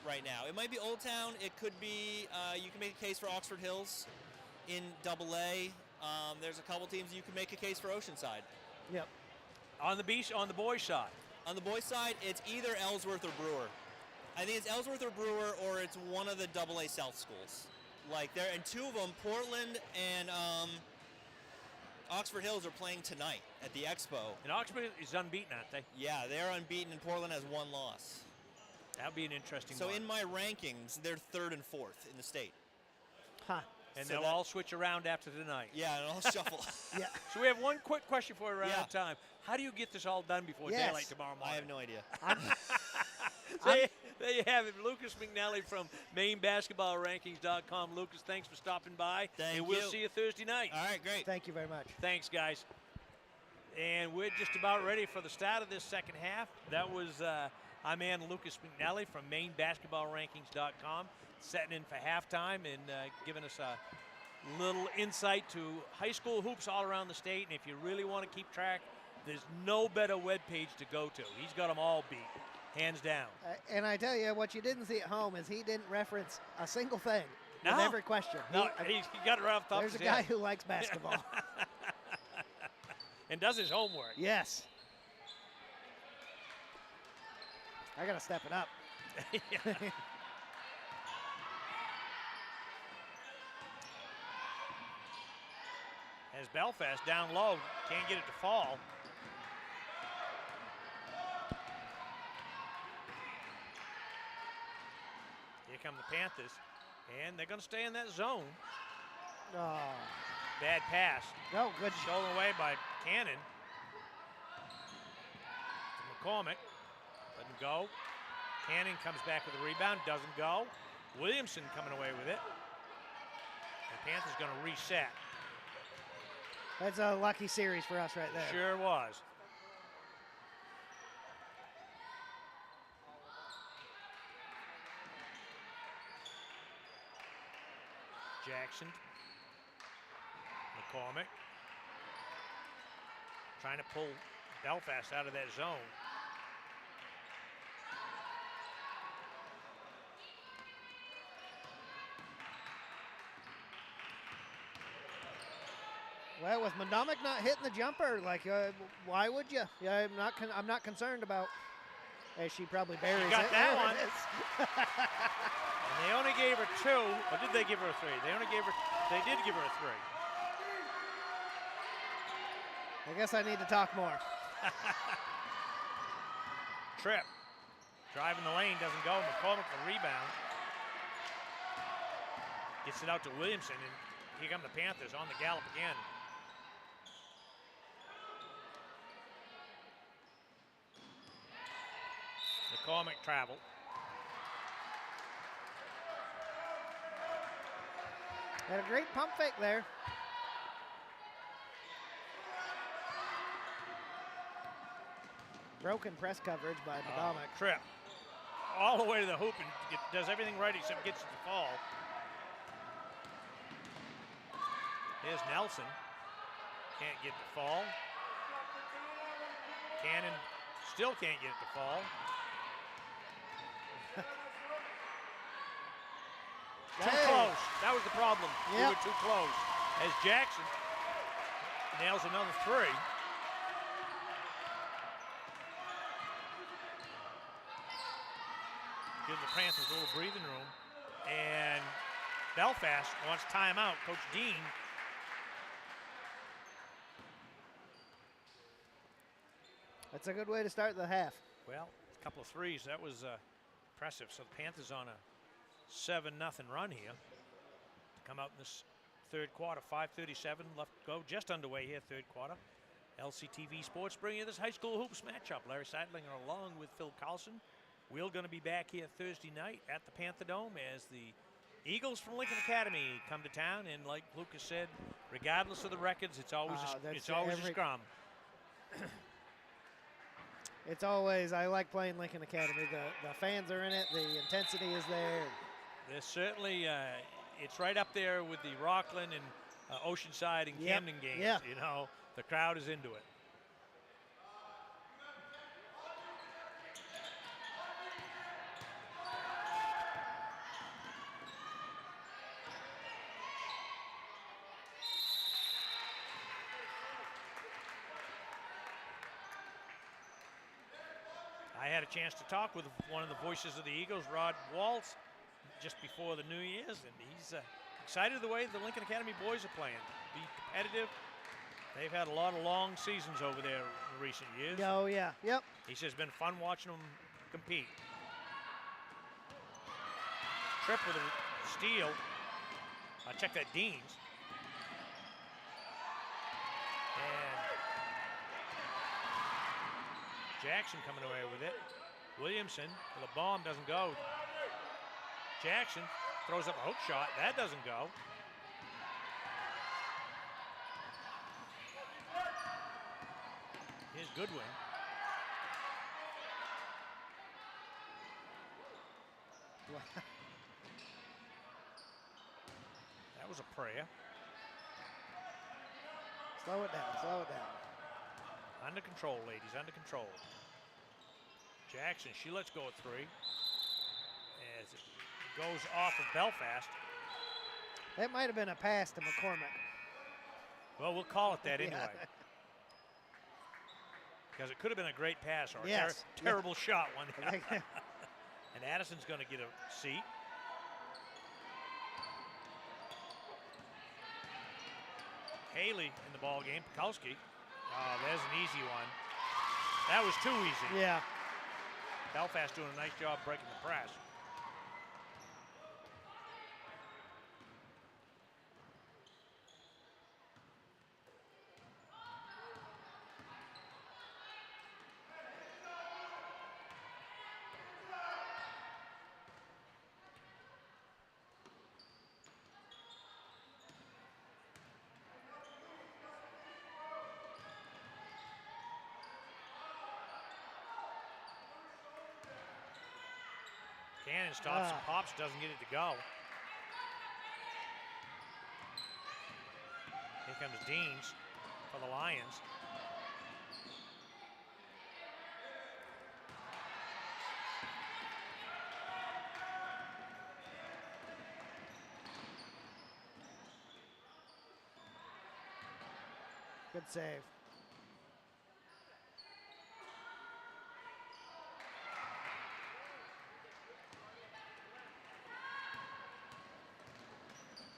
right now. It might be Old Town. It could be, you can make a case for Oxford Hills in AA. There's a couple teams you can make a case for Oceanside. Yep. On the boys' side? On the boys' side, it's either Ellsworth or Brewer. I think it's Ellsworth or Brewer, or it's one of the AA South schools. And two of them, Portland and Oxford Hills, are playing tonight at the Expo. And Oxford is unbeaten, aren't they? Yeah, they're unbeaten, and Portland has one loss. That'll be an interesting one. So in my rankings, they're 3rd and 4th in the state. Huh. And they'll all switch around after tonight. Yeah, and I'll shuffle. Yeah. So we have one quick question for you around out of time. How do you get this all done before daylight tomorrow morning? I have no idea. There you have it. Lucas McNally from MaineBasketballRankings.com. Lucas, thanks for stopping by. Thank you. And we'll see you Thursday night. All right, great. Thank you very much. Thanks, guys. And we're just about ready for the start of this second half. That was our man Lucas McNally from MaineBasketballRankings.com setting in for halftime and giving us a little insight to high school hoops all around the state. And if you really want to keep track, there's no better webpage to go to. He's got them all beat, hands down. And I tell you, what you didn't see at home is he didn't reference a single thing with No. every question. No, he got it right off the top of There's his a guy head. who likes basketball. And does his homework. Yes. I got to step it up. As Belfast down low, can't get it to fall. Here come the Panthers, and they're going to stay in that zone. Oh. Bad pass. No, good. Stolen away by Cannon. To McCormick. Doesn't go. Cannon comes back with a rebound. Doesn't go. Williamson coming away with it. The Panthers going to reset. That's a lucky series for us right there. Sure was. Jackson. McCormick. Trying to pull Belfast out of that zone. Well, with Medomak not hitting the jumper, why would you? Yeah, I'm not concerned about. As she probably buries She got it. that There one. it is. And they only gave her 2, or did they give her a 3? They did give her a 3. I guess I need to talk more. Tripp. Driving the lane, doesn't go. McCormick the rebound. Gets it out to Williamson, and here come the Panthers on the gallop again. McCormick travel. Had a great pump fake there. Broken press coverage by Medomak. Trip. All the way to the hoop and does everything right except gets it to fall. Here's Nelson. Can't get the fall. Cannon still can't get it to fall. Too close. That was the problem. Yep. We were too close. As Jackson nails another three. Give the Panthers a little breathing room. And Belfast wants timeout. Coach Dean. That's a good way to start the half. Well, a couple of threes. That was impressive. So the Panthers on a 7-0 run here. Come out in this third quarter. 5:37 left to go. Just underway here, third quarter. LCTV Sports bringing you this high school hoops matchup. Larry Seidlinger along with Phil Carlson. We're going to be back here Thursday night at the Panther Dome as the Eagles from Lincoln Academy come to town. And like Lucas said, regardless of the records, it's always a scrum. It's always, I like playing Lincoln Academy. The fans are in it. The intensity is there. There's certainly, it's right up there with the Rockland and Oceanside and Camden games. Yeah. You know, the crowd is into it. I had a chance to talk with one of the voices of the Eagles, Rod Waltz, just before the New Year's, and he's excited the way the Lincoln Academy boys are playing. Be competitive. They've had a lot of long seasons over there in recent years. Oh, yeah. Yep. He says it's been fun watching them compete. Tripp with a steal. Check that Deans. And Jackson coming away with it. Williamson with a bomb, doesn't go. Jackson throws up a hook shot. That doesn't go. Here's Goodwin. That was a prayer. Slow it down, slow it down. Under control, ladies, under control. Jackson, she lets go at three. As it goes off of Belfast. That might have been a pass to McCormick. Well, we'll call it that anyway. Because it could have been a great pass or a terrible shot one. And Addison's going to get a seat. Haley in the ball game. Pekulski. Oh, there's an easy one. That was too easy. Yeah. Belfast doing a nice job breaking the press. Cannon stops and pops, doesn't get it to go. Here comes Deans for the Lions. Good save.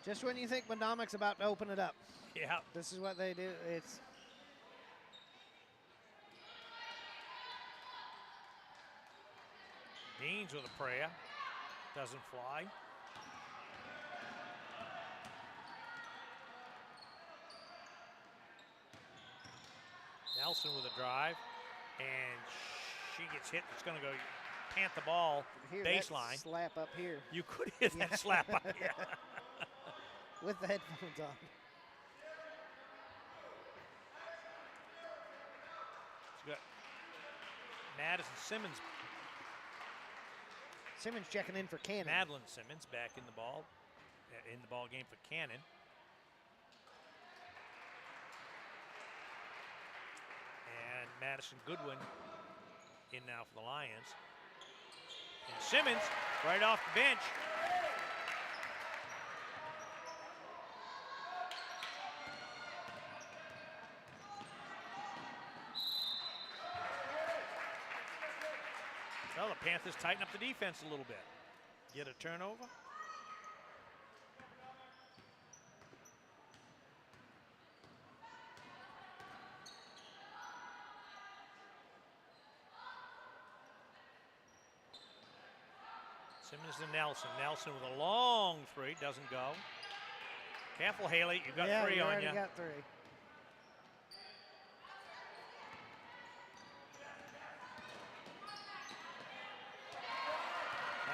Just when you think Medomac's about to open it up. Yeah. This is what they do. It's Deans with a prayer. Doesn't fly. Nelson with a drive. And she gets hit. It's going to go pant the ball baseline. Slap up here. You could hit that slap up here. With the headphones on. It's good. Madison Simmons. Simmons checking in for Cannon. Madeline Simmons back in the ball game for Cannon. And Madison Goodwin in now for the Lions. And Simmons right off the bench. Well, the Panthers tighten up the defense a little bit. Get a turnover. Simmons to Nelson. Nelson with a long three, doesn't go. Careful, Haley, you've got three on you. Yeah, got three.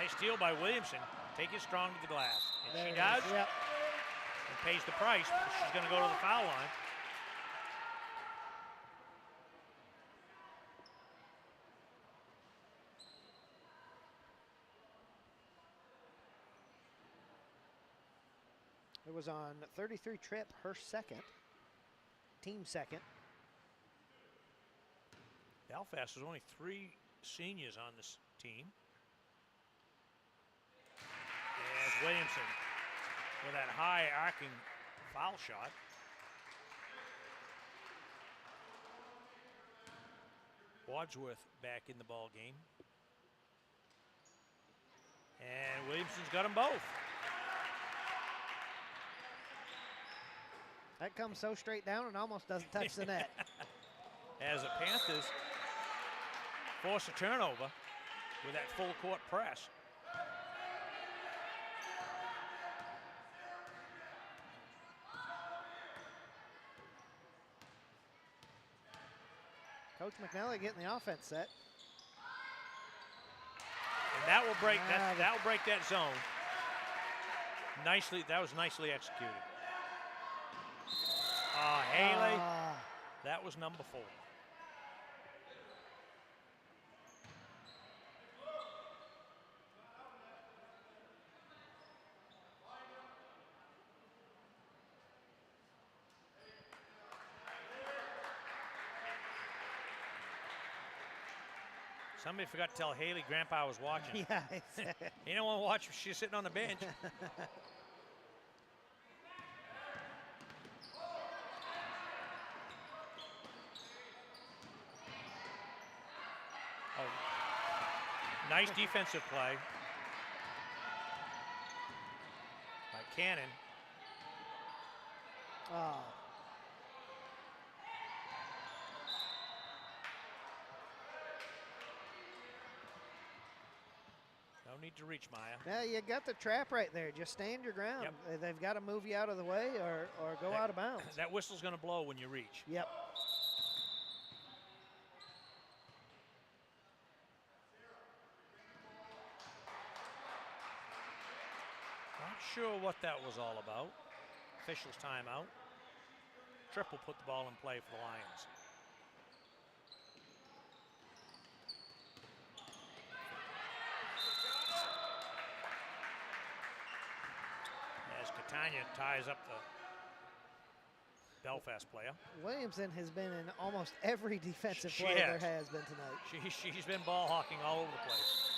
Nice steal by Williamson. Take it strong to the glass. And There she it does. is, yep. And pays the price. She's going to go to the foul line. It was on 33 Tripp, her second. Team second. Belfast, there's only 3 seniors on this team. As Williamson with that high arcing foul shot. Wadsworth back in the ball game. And Williamson's got them both. That comes so straight down and almost doesn't touch the net. As the Panthers force a turnover with that full court press. Coach McNally getting the offense set. And that will break that will break that zone. Nicely, that was nicely executed. Haley, that was number 4. Somebody forgot to tell Haley Grandpa was watching. Yeah. You don't want to watch her. She's sitting on the bench. Nice defensive play by Cannon. No need to reach, Maya. Yeah, you got the trap right there. Just stand your ground. Yep. They've got to move you out of the way or go out of bounds. That whistle's going to blow when you reach. Yep. Not sure what that was all about. Officials timeout. Triple put the ball in play for the Lions. As Catania ties up the Belfast player. Williamson has been in almost every defensive She play has. there has been tonight. She's been ball hawking all over the place.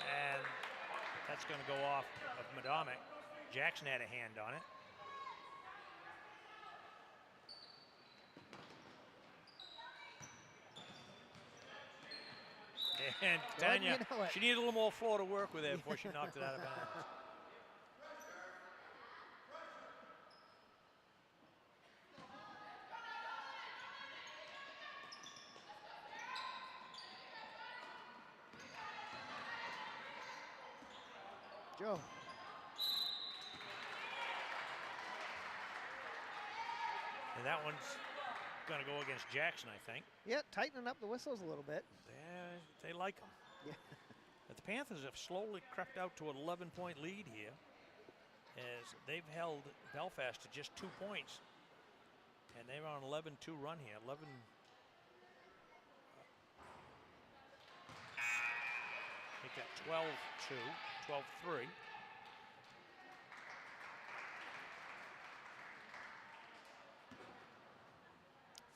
And that's going to go off of Medomak. Jackson had a hand on it. And Tanya, you know it. she needed a little more floor to work with there before she knocked it out of bounds. Joe. And that one's going to go against Jackson, I think. Yeah, tightening up the whistles a little bit. Yeah, they like them. Yeah. But the Panthers have slowly crept out to an 11-point lead here as they've held Belfast to just 2 points. And they're on an 11-2 run here. Make that 12-2, 12-3.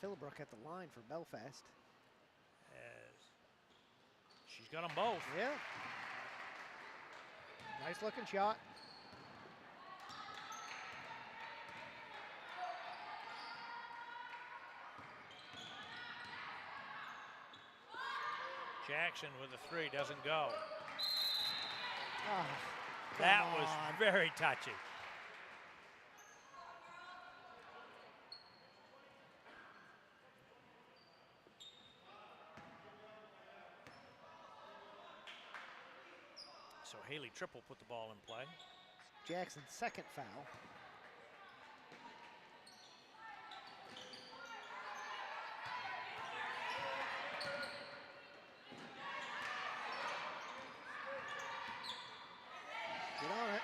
Philbrook at the line for Belfast. As she's got them both. Yeah. Nice looking shot. Jackson with a 3, doesn't go. Oh, that was very touchy. So Haley Triple put the ball in play. Jackson's second foul. Get on it.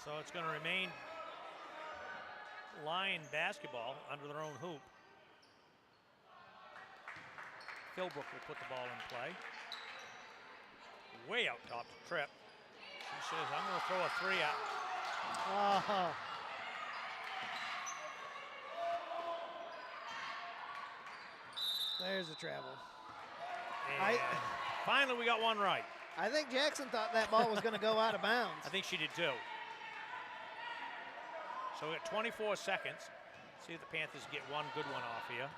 So it's going to remain Lion basketball under their own hoop. Philbrook will put the ball in play. Way out top to Tripp. She says, I'm going to throw a 3 out. Oh. There's the travel. And finally, we got one right. I think Jackson thought that ball was going to go out of bounds. I think she did too. So we got 24 seconds. See if the Panthers get one good one off here.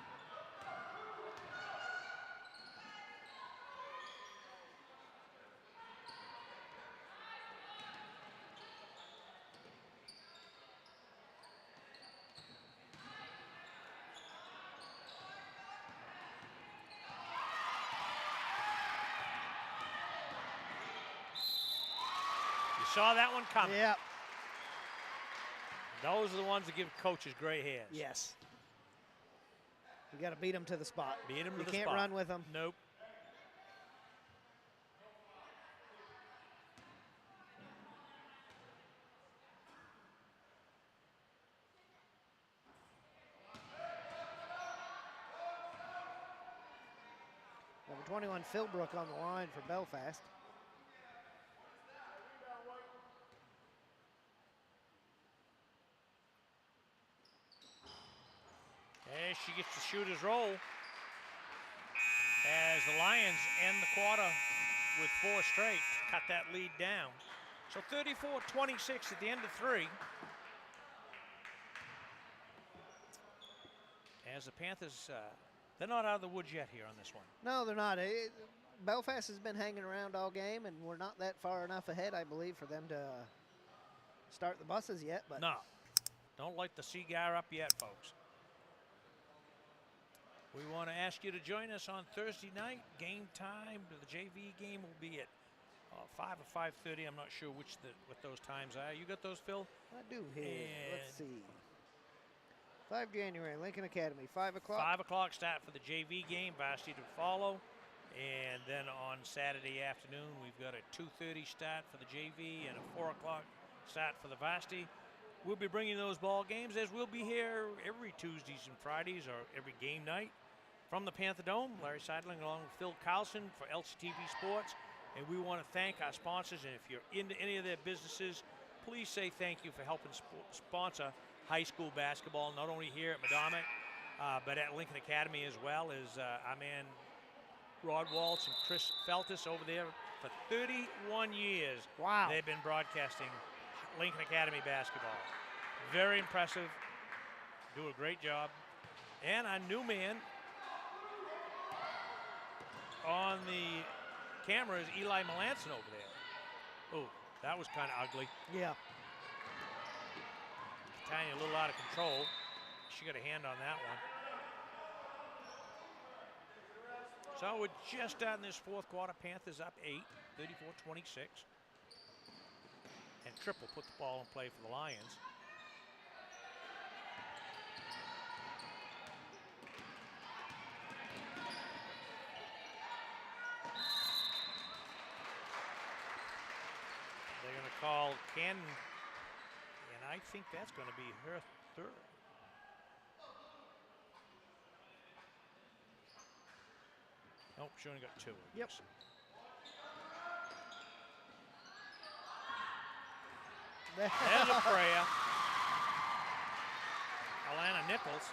You saw that one coming. Yep. Those are the ones that give coaches gray hairs. Yes. You got to beat them to the spot. Beat them to the spot. You can't run with them. Nope. Number 21, Philbrook on the line for Belfast. As she gets the shooter's roll. As the Lions end the quarter with 4 straight, cut that lead down. So 34-26 at the end of 3. As the Panthers, they're not out of the woods yet here on this one. No, they're not. Belfast has been hanging around all game, and we're not that far enough ahead, I believe, for them to start the buses yet. But no, don't light the cigar up yet, folks. We want to ask you to join us on Thursday night. Game time. The JV game will be at 5 or 5:30. I'm not sure what those times are. You got those, Phil? I do here. And let's see. 5 January, Lincoln Academy, 5 o'clock. 5 o'clock start for the JV game, Varsity to follow. And then on Saturday afternoon, we've got a 2:30 start for the JV and a 4 o'clock start for the Varsity. We'll be bringing those ball games as we'll be here every Tuesdays and Fridays or every game night from the Panther Dome. Larry Seidling along with Phil Carlson for LCTV Sports. And we want to thank our sponsors. And if you're into any of their businesses, please say thank you for helping sponsor high school basketball, not only here at Medomak, but at Lincoln Academy as well as our man Rod Waltz and Chris Feltus over there for 31 years. Wow. They've been broadcasting Lincoln Academy basketball. Very impressive. Do a great job. And our new man on the camera is Eli Melanson over there. Oh, that was kind of ugly. Yeah. Tanya a little out of control. She got a hand on that one. So we're just starting this 4th quarter. Panthers up 8, 34-26. And Triple put the ball in play for the Lions. They're going to call Cannon, and I think that's going to be her third. Nope, she only got 2. I Yep. guess. There's a prayer. Alana Nichols.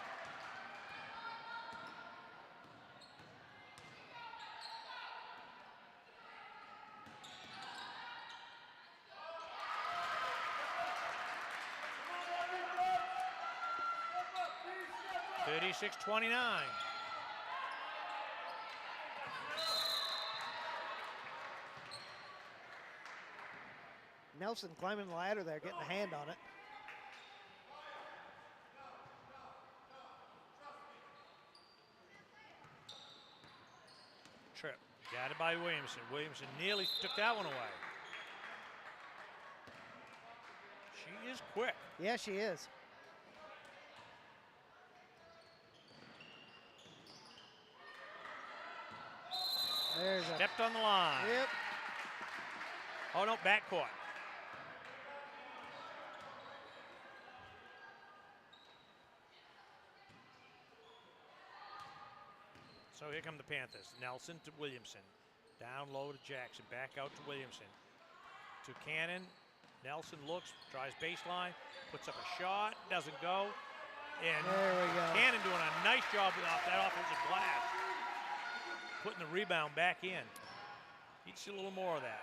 (36-29). Nelson climbing the ladder there, getting a hand on it. Trip. Got it by Williamson. Williamson nearly took that one away. She is quick. Yeah, she is. There's a Stepped on the line. Yep. Oh, no, backcourt. So here come the Panthers. Nelson to Williamson. Down low to Jackson. Back out to Williamson. To Cannon. Nelson looks, tries baseline, puts up a shot, doesn't go. And there we go. Cannon doing a nice job off that offensive glass. Putting the rebound back in. You'd see a little more of that.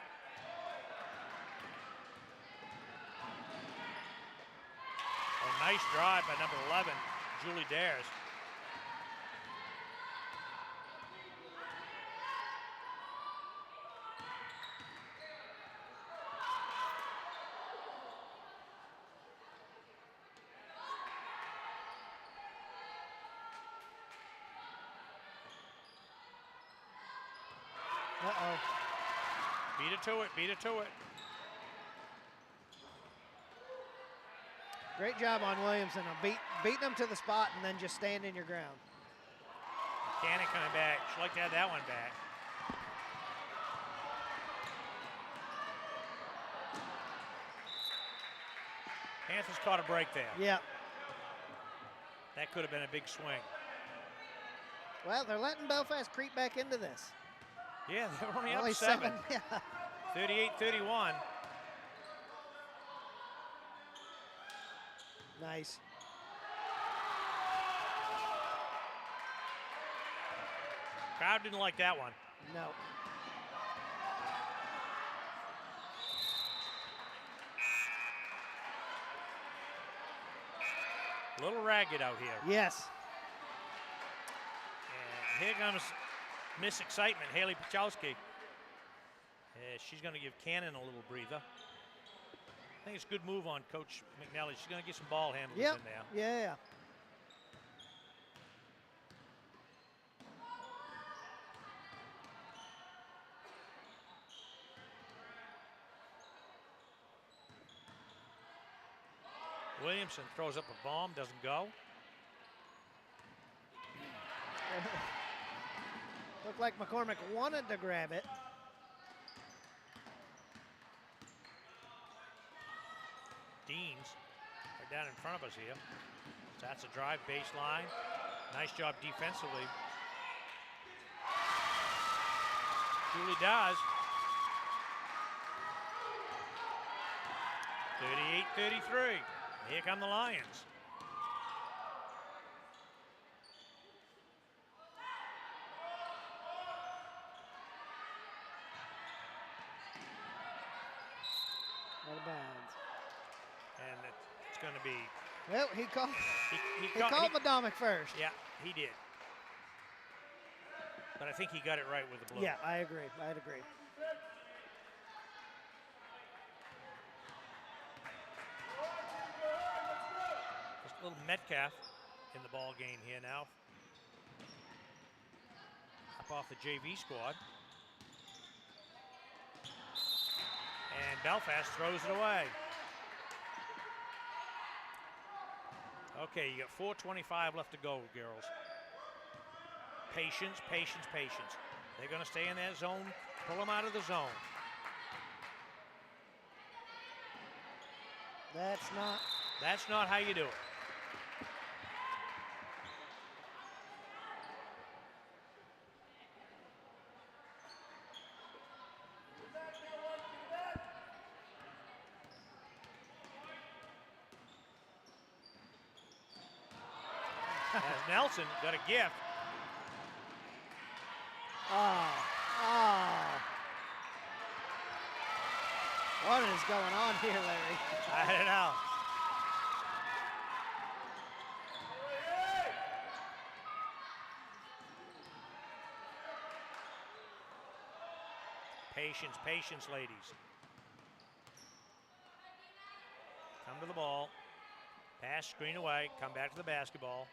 A nice drive by number 11, Julie Dares. Uh-oh. Beat it to it, beat it to it. Great job on Williamson on beating them to the spot and then just standing your ground. Cannon coming back. She'd like to have that one back. Panthers caught a break there. Yeah. That could have been a big swing. Well, they're letting Belfast creep back into this. Yeah, they're only Only up 7. Yeah. 38-31. Nice. Crowd didn't like that one. No. A little ragged out here. Yes. And here comes Miss Excitement, Haley Pachowski. She's going to give Cannon a little breather. I think it's a good move on Coach McNally. She's going to get some ball handlers in there. Yeah. Williamson throws up a bomb, doesn't go. Looked like McCormick wanted to grab it. Deans are down in front of us here. That's a drive baseline. Nice job defensively. Julie does. 38-33. Here come the Lions. Out of bounds. And it's going to be. Well, he called. He called Medomak first. Yeah, he did. But I think he got it right with the blue. Yeah, I agree. I'd agree. Just a little Metcalf in the ball game here now. Up off the JV squad. And Belfast throws it away. Okay, you got 4:25 left to go, girls. Patience, patience, patience. They're going to stay in that zone, pull them out of the zone. That's not. That's not how you do it. As Nelson got a gift. What is going on here, Larry? I don't know. Patience, patience, ladies. Come to the ball. Pass, screen away, come back to the basketball.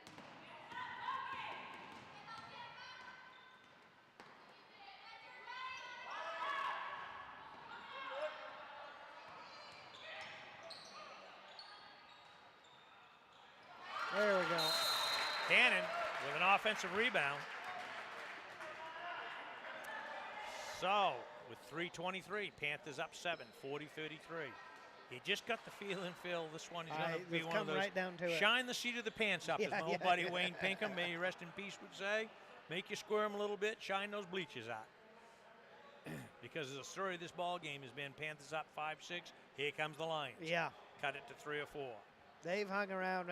There we go. Cannon with an offensive rebound. So, with 3:23, Panthers up 7, 40-33. You just got the feeling, Phil, this one is going to be one of those, right down to shine the seat of the pants up, as my old buddy Wayne Pinkham, may he rest in peace, would say. Make you squirm a little bit, shine those bleachers out. Because the story of this ball game has been Panthers up 5-6, here comes the Lions. Yeah. Cut it to 3 or 4. They've hung around.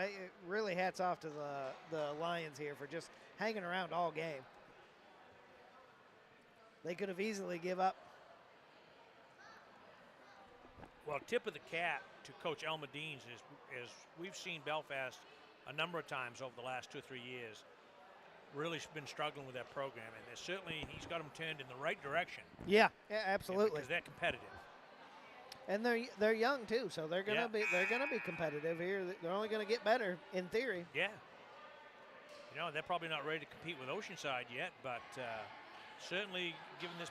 Really hats off to the Lions here for just hanging around all game. They could have easily give up. Well, tip of the cap to Coach Elmer Deans is we've seen Belfast a number of times over the last 2 or 3 years really been struggling with that program, and certainly he's got them turned in the right direction. Yeah, absolutely. Because they're competitive. And they're young too, so they're gonna be competitive here. They're only gonna get better in theory. Yeah. You know, they're probably not ready to compete with Oceanside yet, but certainly giving this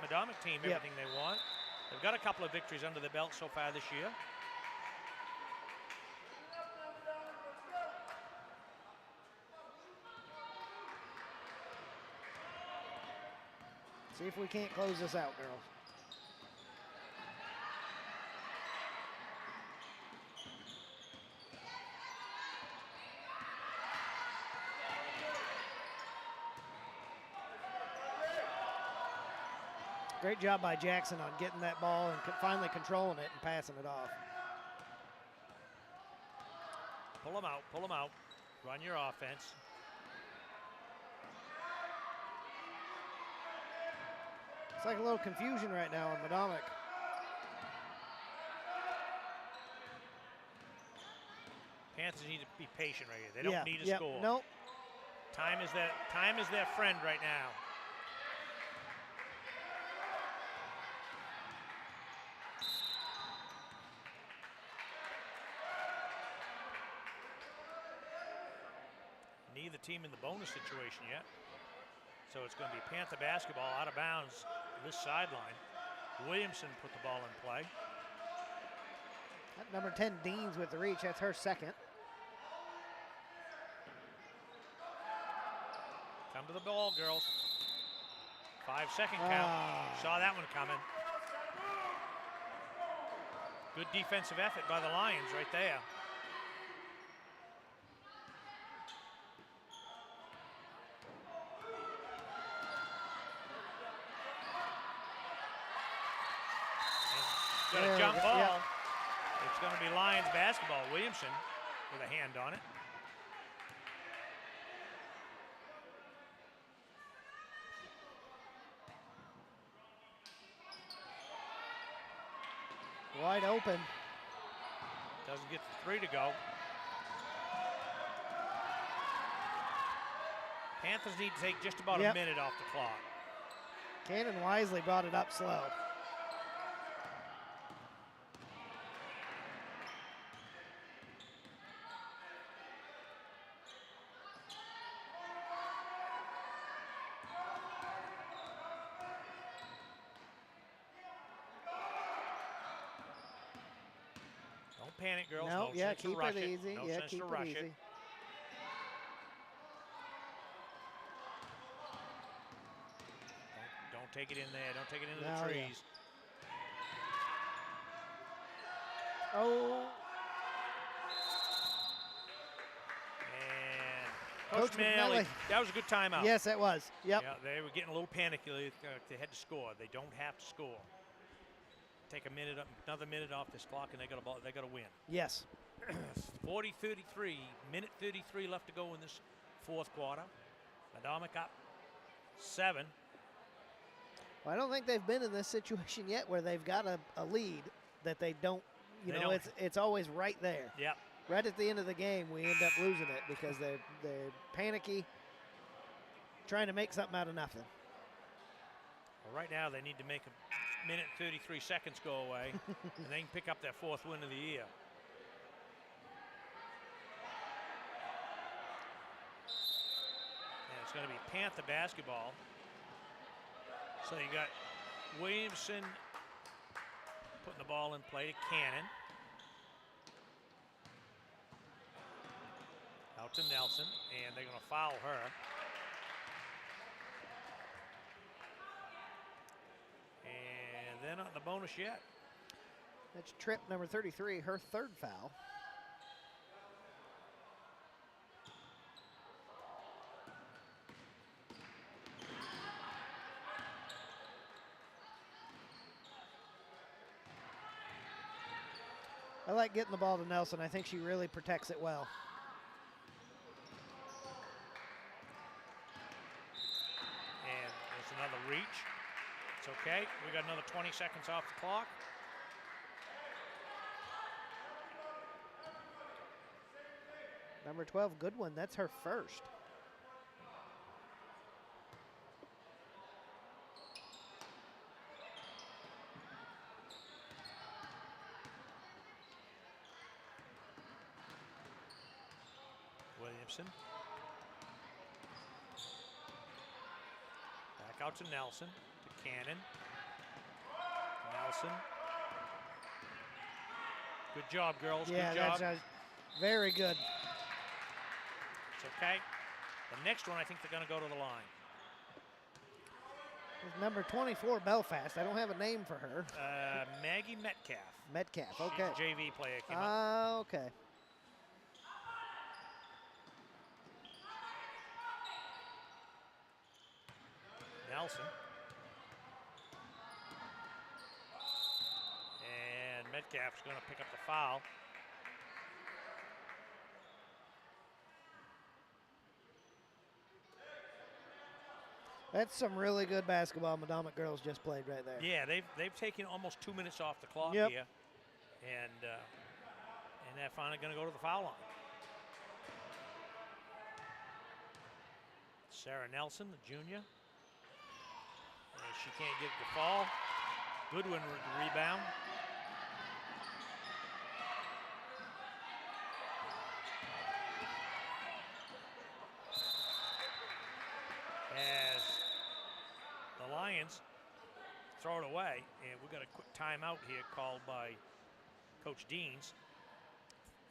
Medomak team everything they want. They've got a couple of victories under the belt so far this year. See if we can't close this out, girls. Great job by Jackson on getting that ball and finally controlling it and passing it off. Pull them out, pull them out. Run your offense. It's like a little confusion right now on Medomak. Panthers need to be patient right here. They don't need a score. Nope. Time is their friend right now. Neither team in the bonus situation yet. So it's going to be Panther basketball out of bounds this sideline. Williamson put the ball in play. That number 10 Deans with the reach. That's her second. Come to the ball, girls. 5-second count. Saw that one coming. Good defensive effort by the Lions right there. Got a jump ball. Yep. It's going to be Lions basketball. Williamson with a hand on it. Wide open. Doesn't get the 3 to go. Panthers need to take just about a minute off the clock. Cannon wisely brought it up slow. Don't panic, girls. No, No sense keep to rush it easy. No sense keep to it rush easy. it. Don't take it in there. Don't take it into the trees. Oh. Coach Manelli, that was a good timeout. Yes, that was. Yep. Yeah, they were getting a little panicky. They had to score. They don't have to score. Take another minute off this clock, and they got to win. Yes. 40-33, minute 33 left to go in this fourth quarter. Medomak up 7. Well, I don't think they've been in this situation yet where they've got a lead that they don't. It's always right there. Yep. Right at the end of the game, we end up losing it because they're panicky, trying to make something out of nothing. Well, right now, they need to make a minute 33 seconds go away, and they can pick up their 4th win of the year. And it's going to be Panther basketball. So you got Williamson putting the ball in play to Cannon. Out to Nelson, and they're going to foul her. And they're not in the bonus yet. That's Tripp, number 33, her 3rd foul. I like getting the ball to Nelson. I think she really protects it well. And there's another reach. It's okay. We got another 20 seconds off the clock. Number 12, Goodwin, that's her 1st. Williamson. Back out to Nelson, to Cannon. Nelson. Good job, girls. Yeah, good job. that's very good. It's okay. The next one, I think they're going to go to the line. Number 24, Belfast. I don't have a name for her. Maggie Metcalf. Metcalf, okay. She's a JV player. Came up. Okay. Nelson. And Metcalf's going to pick up the foul. That's some really good basketball Medomak girls just played right there. Yeah, they've taken almost 2 minutes off the clock Yep. here, and they're finally going to go to the foul line. Sarah Nelson, the junior. And she can't get it to fall. Goodwin with the rebound. As the Lions throw it away, and we've got a quick timeout here called by Coach Deans.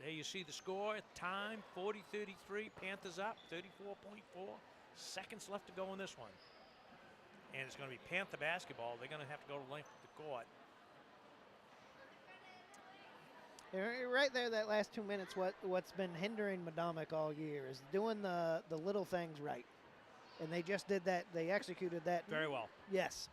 There you see the score, time 40-33, Panthers up, 34.4 seconds left to go in this one. And it's going to be Panther basketball. They're going to have to go to the length of the court. Right there, that last 2 minutes, what's been hindering Medomak all year is doing the little things right. And they just did that. They executed that Very well. Yes.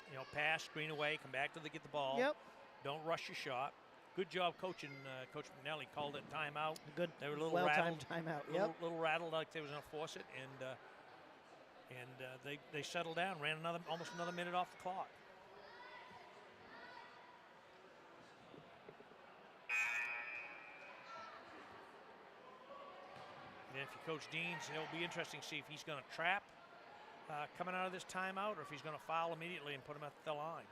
You know, pass, screen away, come back till they get the ball. Yep. Don't rush your shot. Good job coaching. Coach McNally called it timeout. Good. They were a little well-timed rattled. timeout. Yep. Little rattled, like they was going to force it, and they settled down. Ran almost another minute off the clock. And if you coach Deans, it'll be interesting to see if he's going to trap coming out of this timeout, or if he's going to foul immediately and put him at the line.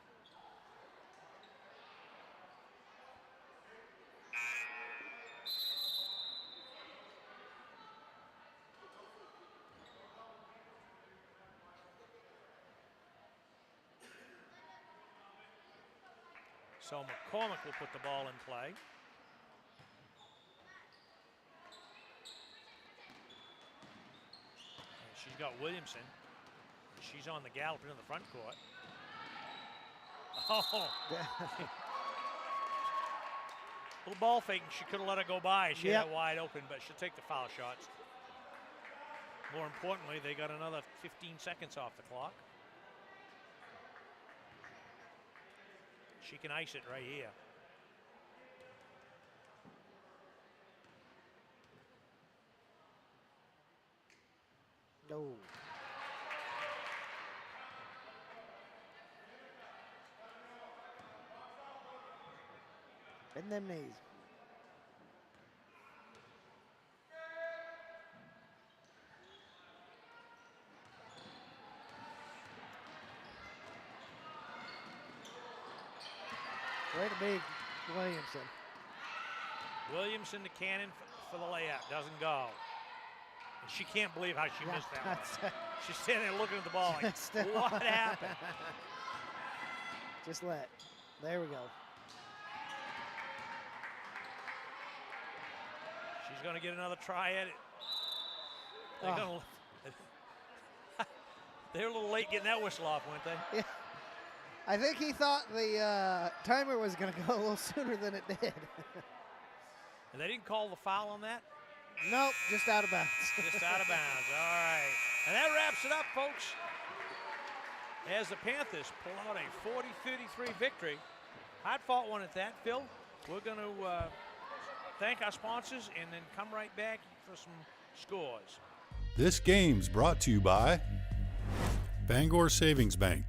So McCormick will put the ball in play. And she's got Williamson. She's on the gallop into the front court. Oh! Little ball faking. She could have let her go by. She had it wide open, but she'll take the foul shots. More importantly, they got another 15 seconds off the clock. She can ice it right here. No. Bend them knees. Way to be Williamson. Williamson to Cannon for the layup. Doesn't go. And she can't believe how she missed that one. She's standing there looking at the ball like, what happened? Just let. There we go. She's going to get another try at it. They were a little late getting that whistle off, weren't they? Yeah. I think he thought the timer was going to go a little sooner than it did. And they didn't call the foul on that? Nope, just out of bounds. Just out of bounds. All right. And that wraps it up, folks. As the Panthers pull out a 40-33 victory. Hard-fought one at that, Phil. We're going to thank our sponsors and then come right back for some scores. This game's brought to you by Bangor Savings Bank,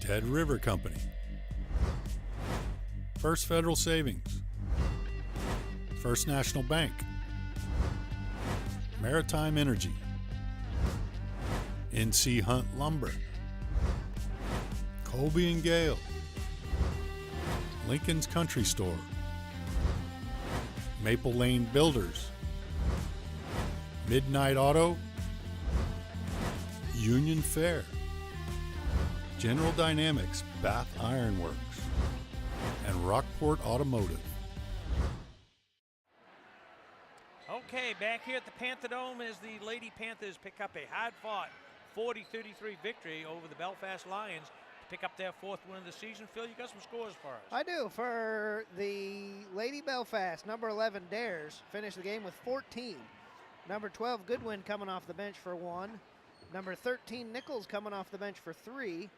Ted River Company, First Federal Savings, First National Bank, Maritime Energy, NC Hunt Lumber, Colby and Gale, Lincoln's Country Store, Maple Lane Builders, Midnight Auto, Union Fair, General Dynamics Bath Iron Works, and Rockport Automotive. Okay, back here at the Panther Dome as the Lady Panthers pick up a hard-fought 40-33 victory over the Belfast Lions to pick up their fourth win of the season. Phil, you got some scores for us. I do. For the Lady Belfast, number 11, Dares, finished the game with 14. Number 12, Goodwin, coming off the bench for 1. Number 13, Nichols, coming off the bench for 3.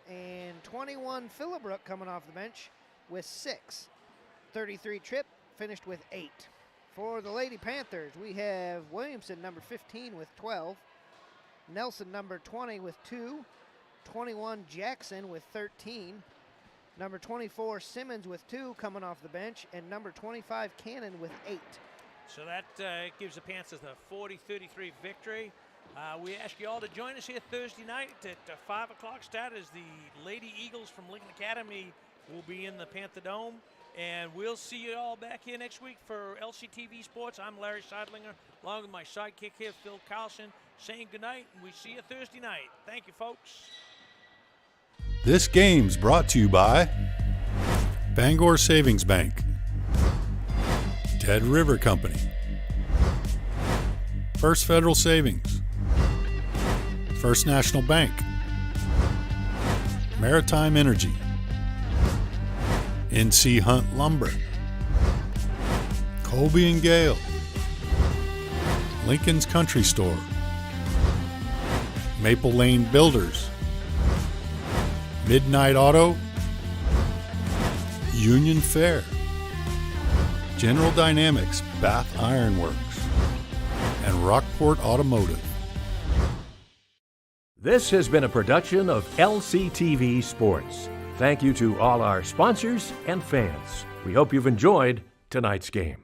And 21, Phillibrook, coming off the bench with 6. 33, Tripp, finished with 8. For the Lady Panthers, we have Williamson, number 15, with 12. Nelson, number 20, with 2. 21, Jackson, with 13. Number 24, Simmons, with 2, coming off the bench. And number 25, Cannon, with 8. So that gives the Panthers a 40-33 victory. We ask you all to join us here Thursday night at 5 o'clock start as the Lady Eagles from Lincoln Academy will be in the Panther Dome. And we'll see you all back here next week for LCTV Sports. I'm Larry Seidlinger, along with my sidekick here, Phil Carlson, saying goodnight, and we see you Thursday night. Thank you, folks. This game's brought to you by Bangor Savings Bank, Ted River Company, First Federal Savings, First National Bank, Maritime Energy, NC Hunt Lumber, Colby and Gale, Lincoln's Country Store, Maple Lane Builders, Midnight Auto, Union Fair, General Dynamics Bath Iron Works, and Rockport Automotive. This has been a production of LCTV Sports. Thank you to all our sponsors and fans. We hope you've enjoyed tonight's game.